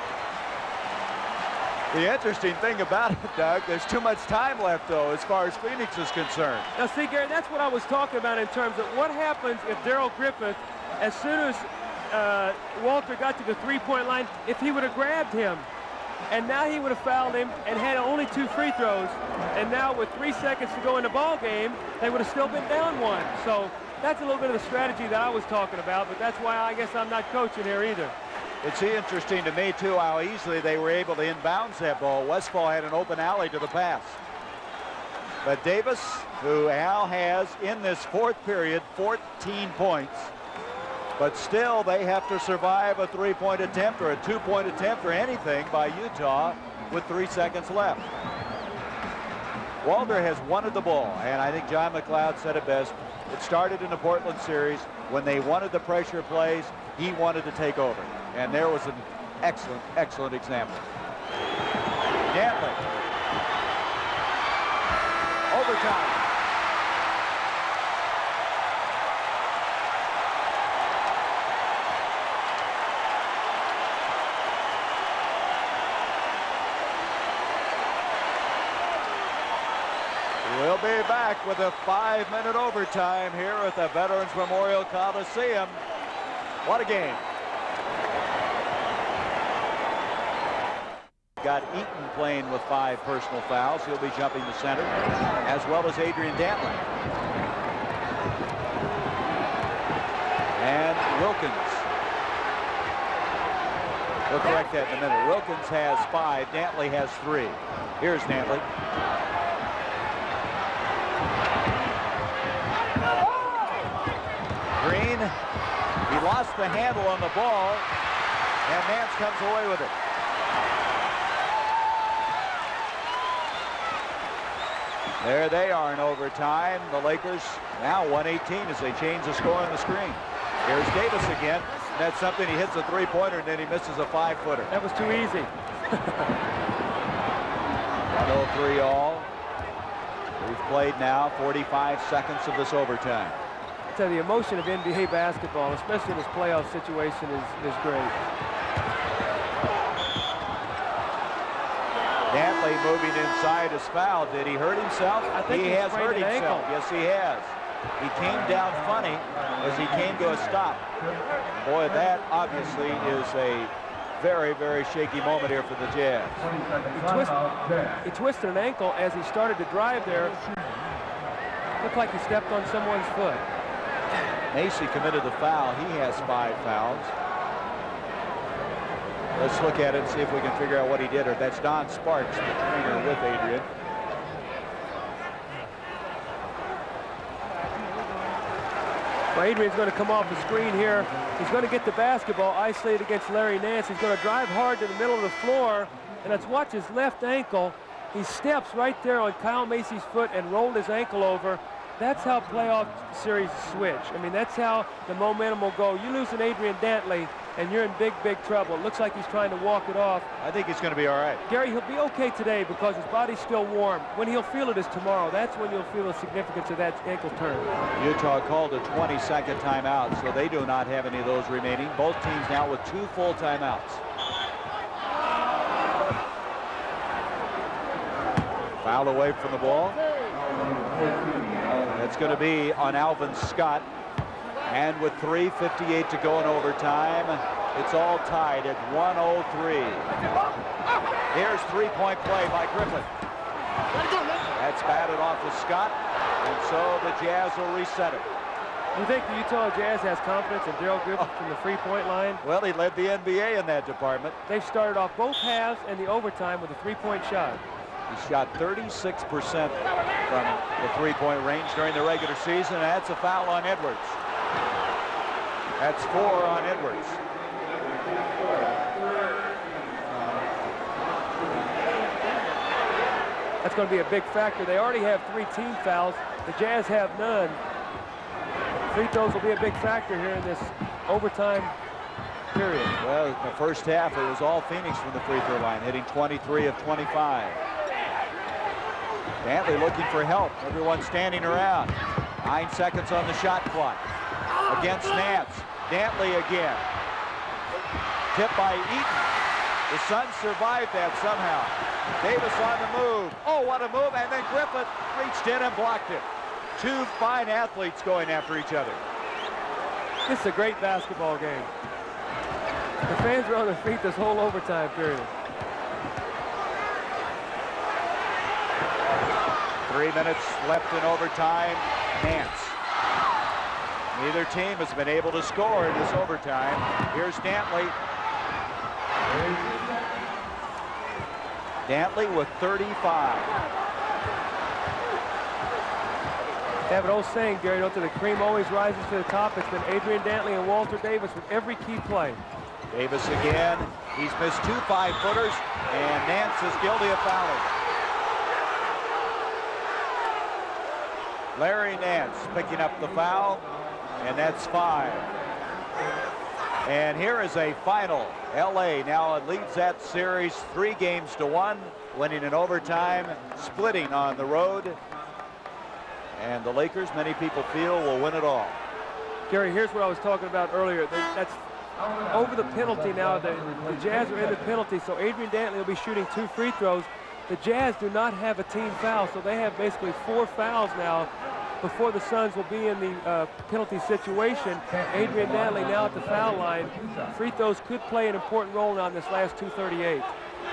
The interesting thing about it, Doug, there's too much time left, though, as far as Phoenix is concerned. Now, see, Gary, that's what I was talking about in terms of what happens if Darrell Griffith, as soon as Walter got to the three-point line, if he would have grabbed him. And now he would have fouled him and had only 2 free throws. And now with 3 seconds to go in the ball game, they would have still been down 1. So That's a little bit of the strategy that I was talking about, but that's why I guess I'm not coaching here either. It's interesting to me, too, how easily they were able to inbounds that ball. Westfall had an open alley to the pass. But Davis, who now has, in this fourth period, 14 points, but still they have to survive a three-point attempt or a two-point attempt or anything by Utah with 3 seconds left. Walter has wanted the ball, and I think John McLeod said it best. It started in the Portland series. When they wanted the pressure plays, he wanted to take over. And there was an excellent, excellent example. Dantley. Overtime. We'll be back with a 5-minute overtime here at the Veterans Memorial Coliseum. What a game. Got Eaton playing with 5 personal fouls. He'll be jumping to center, as well as Adrian Dantley. And Wilkins. We'll correct that in a minute. Wilkins has 5. Dantley has 3. Here's Dantley. Green, he lost the handle on the ball, and Nance comes away with it. There they are in overtime. The Lakers now 118 as they change the score on the screen. Here's Davis again. That's something. He hits a three-pointer, and then he misses a 5-footer. That was too easy. 103 all. We've played now 45 seconds of this overtime. So the emotion of NBA basketball, especially in this playoff situation, is great. Dantley moving inside is fouled. Did he hurt himself? I think he has hurt himself. Ankle. Yes, he has. He came down funny as he came to a stop. Boy, that obviously is a very, very shaky moment here for the Jazz. He twisted an ankle as he started to drive there. Looked like he stepped on someone's foot. Macy committed the foul. He has 5 fouls. Let's look at it and see if we can figure out what he did. Or that's Don Sparks, the trainer with Adrian. Well, Adrian's going to come off the screen here. He's going to get the basketball isolated against Larry Nance. He's going to drive hard to the middle of the floor. And let's watch his left ankle. He steps right there on Kyle Macy's foot and rolled his ankle over. That's how playoff series switch. I mean, that's how the momentum will go. You lose an Adrian Dantley, and you're in big, big trouble. It looks like he's trying to walk it off. I think he's going to be all right. Gary, he'll be okay today because his body's still warm. When he'll feel it is tomorrow. That's when you'll feel the significance of that ankle turn. Utah called a 20-second timeout, so they do not have any of those remaining. Both teams now with 2 full timeouts. Foul away from the ball. It's going to be on Alvin Scott. And with 3:58 to go in overtime, it's all tied at 103. Here's three-point play by Griffin. That's batted off to Scott, and so the Jazz will reset it. You think the Utah Jazz has confidence in Daryl Griffin from the three-point line? Well, he led the NBA in that department. They've started off both halves and the overtime with a three-point shot. He shot 36% from the three-point range during the regular season. And that's a foul on Edwards. That's 4 on Edwards. That's going to be a big factor. They already have 3 team fouls. The Jazz have none. Free throws will be a big factor here in this overtime period. Well, in the first half, it was all Phoenix from the free throw line, hitting 23 of 25. Dantley looking for help. Everyone standing around. 9 seconds on the shot clock. Against Nance. Dantley again. Tipped by Eaton. The Suns survived that somehow. Davis on the move. Oh, what a move. And then Griffith reached in and blocked it. 2 fine athletes going after each other. This is a great basketball game. The fans are on their feet this whole overtime period. 3 minutes left in overtime. Nance. Neither team has been able to score in this overtime. Here's Dantley. Dantley with 35. They have an old saying, Gary, don't they? The cream always rises to the top. It's been Adrian Dantley and Walter Davis with every key play. Davis again. He's missed 2 5-footers, and Nance is guilty of fouling. Larry Nance picking up the foul, and that's 5. And here is a final. LA now leads that series 3-1, winning in overtime, splitting on the road. And the Lakers, many people feel, will win it all. Gary, here's what I was talking about earlier. That's over the penalty now. The Jazz are in the penalty, so Adrian Dantley will be shooting 2 free throws. The Jazz do not have a team foul, so they have basically 4 fouls now before the Suns will be in the penalty situation. Adrian Dantley now at the foul line. Free throws could play an important role now in this last 2:38.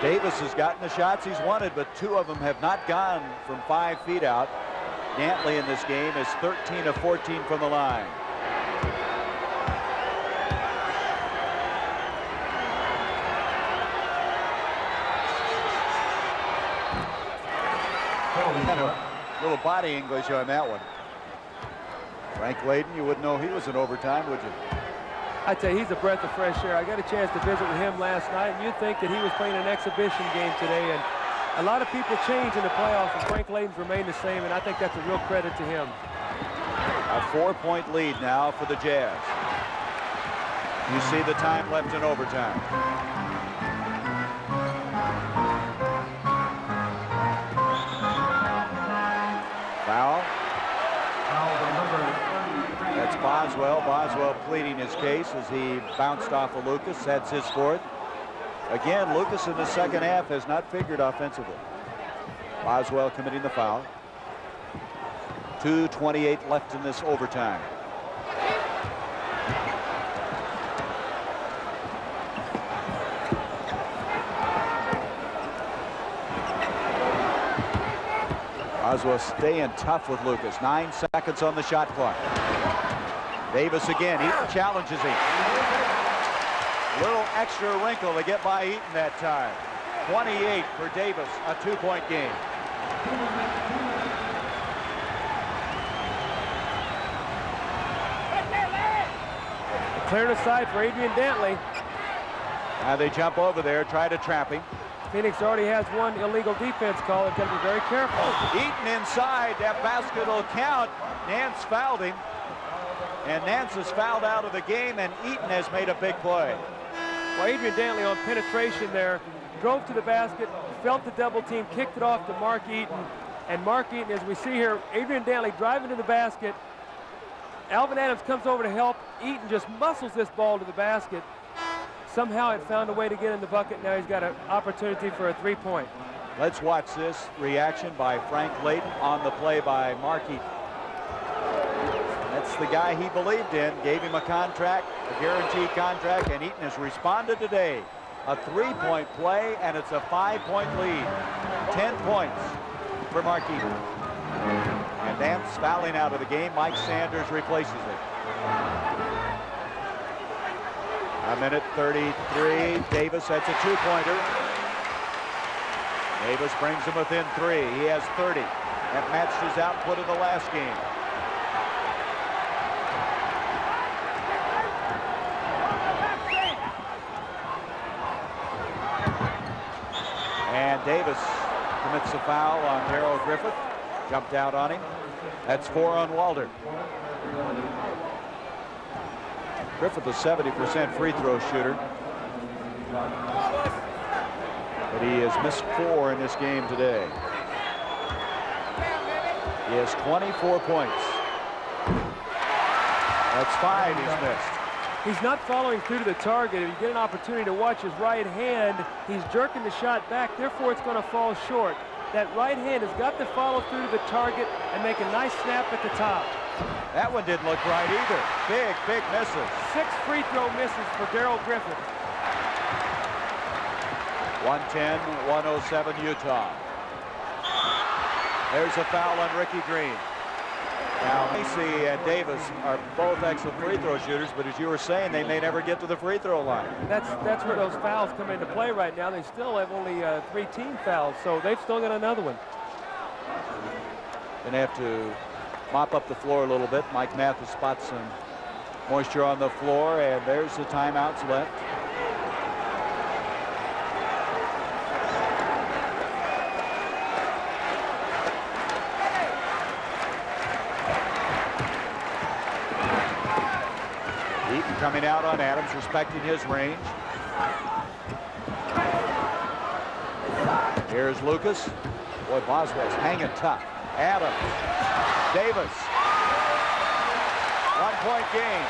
Davis has gotten the shots he's wanted, but 2 of them have not gone from 5 feet out. Dantley in this game is 13 of 14 from the line. Kind of little body English on that one. Frank Layden, you wouldn't know he was in overtime, would you? I tell you, he's a breath of fresh air. I got a chance to visit with him last night, and you'd think that he was playing an exhibition game today. And a lot of people change in the playoffs, and Frank Layden's remained the same, and I think that's a real credit to him. A 4-point lead now for the Jazz. You see the time left in overtime. Foul. That's Boswell. Boswell pleading his case as he bounced off of Lucas. That's his 4th. Again, Lucas in the second half has not figured offensively. Boswell committing the foul. 2:28 left in this overtime. Boswell staying tough with Lucas. 9 seconds on the shot clock. Davis again. Eaton challenges him. Little extra wrinkle to get by Eaton that time. 28 for Davis, a 2-point game. Cleared aside for Adrian Dantley. Now they jump over there, try to trap him. Phoenix already has 1 illegal defense call. They've got to be very careful. Eaton inside. That basket will count. Nance fouled him. And Nance is fouled out of the game, and Eaton has made a big play. Well, Adrian Dantley on penetration there, drove to the basket, felt the double team, kicked it off to Mark Eaton. And Mark Eaton, as we see here, Adrian Dantley driving to the basket. Alvin Adams comes over to help. Eaton just muscles this ball to the basket. Somehow it found a way to get in the bucket. Now he's got an opportunity for a 3-point. Let's watch this reaction by Frank Layden on the play by Mark Eaton. That's the guy he believed in, gave him a contract, a guaranteed contract, and Eaton has responded today. A 3-point play, and it's a 5-point lead. 10 points for Mark Eaton. And Nance fouling out of the game. Mike Sanders replaces it. A minute 33. Davis, that's a 2-pointer. Davis brings him within 3. He has 30. That matched his output in the last game. And Davis commits a foul on Darrell Griffith. Jumped out on him. That's 4 on Walter. Griffith, a 70% free throw shooter. But he has missed 4 in this game today. He has 24 points. That's 5 he's missed. He's not following through to the target. If you get an opportunity to watch his right hand, he's jerking the shot back, therefore it's going to fall short. That right hand has got to follow through to the target and make a nice snap at the top. That one didn't look right either. Big misses. 6 free throw misses for Darrell Griffith. 110-107 Utah. There's a foul on Ricky Green. Now, Macy and Davis are both excellent free throw shooters, but as you were saying, they may never get to the free throw line. That's where those fouls come into play right now. They still have only 3 team fouls, so they've still got another one. Gonna have to mop up the floor a little bit. Mike Mathis spots some moisture on the floor, and there's the timeouts left. Eaton coming out on Adams, respecting his range. Here's Lucas. Boy, Boswell's hanging tough. Adams. Davis. 1-point game.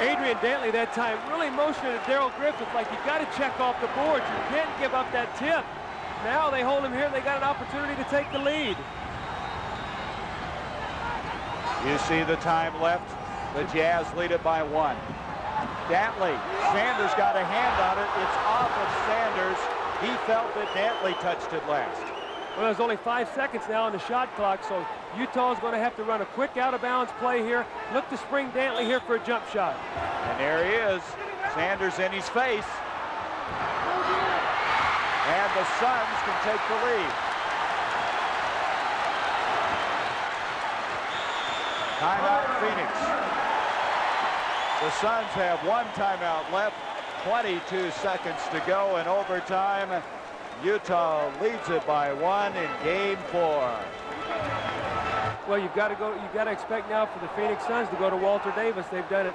Adrian Dantley that time really motioning at Darrell Griffith like you got to check off the board. You can't give up that tip. Now they hold him here. They got an opportunity to take the lead. You see the time left. The Jazz lead it by 1. Dantley. Sanders got a hand on it. It's off of Sanders. He felt that Dantley touched it last. Well, there's only 5 seconds now on the shot clock, so Utah's going to have to run a quick out-of-bounds play here. Look to spring Dantley here for a jump shot. And there he is. Sanders in his face. And the Suns can take the lead. Timeout, Phoenix. The Suns have 1 timeout left. 22 seconds to go in overtime. Utah leads it by 1 in game 4. Well, you've got to expect now for the Phoenix Suns to go to Walter Davis. They've done it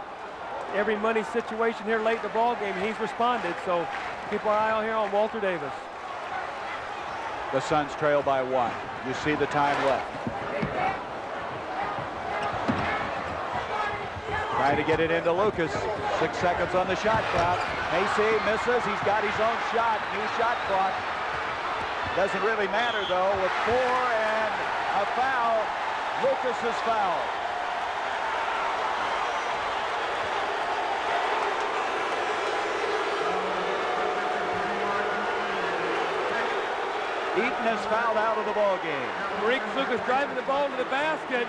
every money situation here late in the ball game. He's responded, so keep our eye out here on Walter Davis. The Suns trail by 1. You see the time left. Trying to get it into Lucas. 6 seconds on the shot clock. Macy misses. He's got his own shot. New shot clock. Doesn't really matter, though, with 4 and a foul. Lucas is fouled. Eaton is fouled out of the ball game. Maurice Lucas driving the ball to the basket.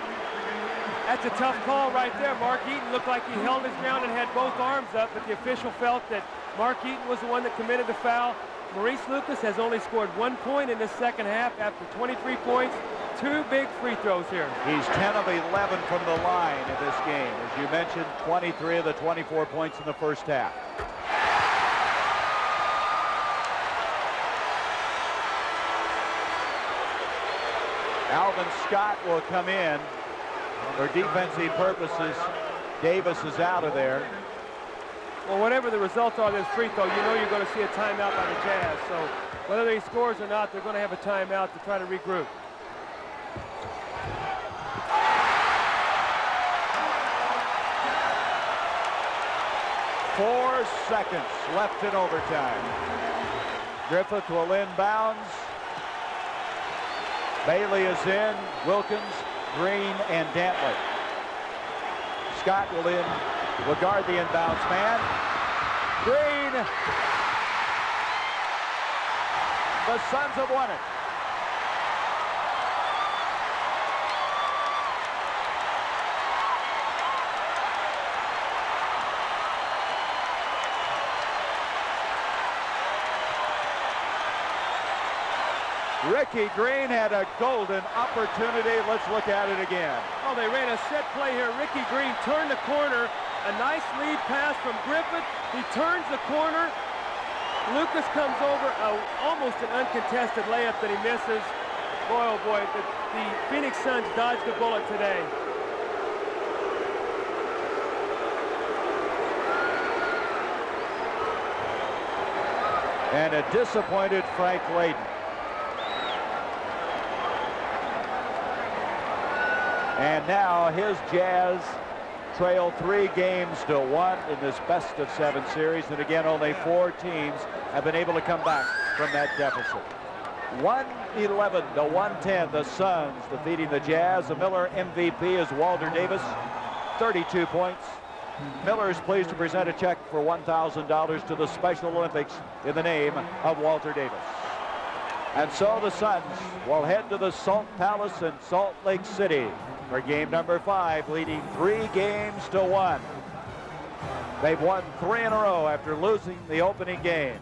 That's a tough call right there. Mark Eaton looked like he held his ground and had both arms up, but the official felt that Mark Eaton was the one that committed the foul. Maurice Lucas has only scored 1 point in the second half after 23 points. 2 big free throws here. He's 10 of 11 from the line in this game. As you mentioned, 23 of the 24 points in the first half. Alvin Scott will come in for defensive purposes. Davis is out of there. Well, whatever the results are of this free throw, you know you're going to see a timeout by the Jazz. So whether he scores or not, they're going to have a timeout to try to regroup. Four seconds left in overtime. Griffith will inbounds. Bailey is in. Wilkins, Green, and Dantley. Scott will guard the inbounds man. Green. The Suns have won it. Ricky Green had a golden opportunity. Let's look at it again. Oh, they ran a set play here. Ricky Green turned the corner. A nice lead pass from Griffith. He turns the corner. Lucas comes over. Almost an uncontested layup that he misses. Boy, oh boy, the Phoenix Suns dodged the bullet today. And a disappointed Frank Layden. And now his Jazz trail 3 games to 1 in this best-of-7 series. And again, only 4 teams have been able to come back from that deficit. 111 to 110, the Suns defeating the Jazz. The Miller MVP is Walter Davis, 32 points. Miller is pleased to present a check for $1,000 to the Special Olympics in the name of Walter Davis. And so the Suns will head to the Salt Palace in Salt Lake City for game number 5, leading 3 games to 1. They've won 3 in a row after losing the opening game.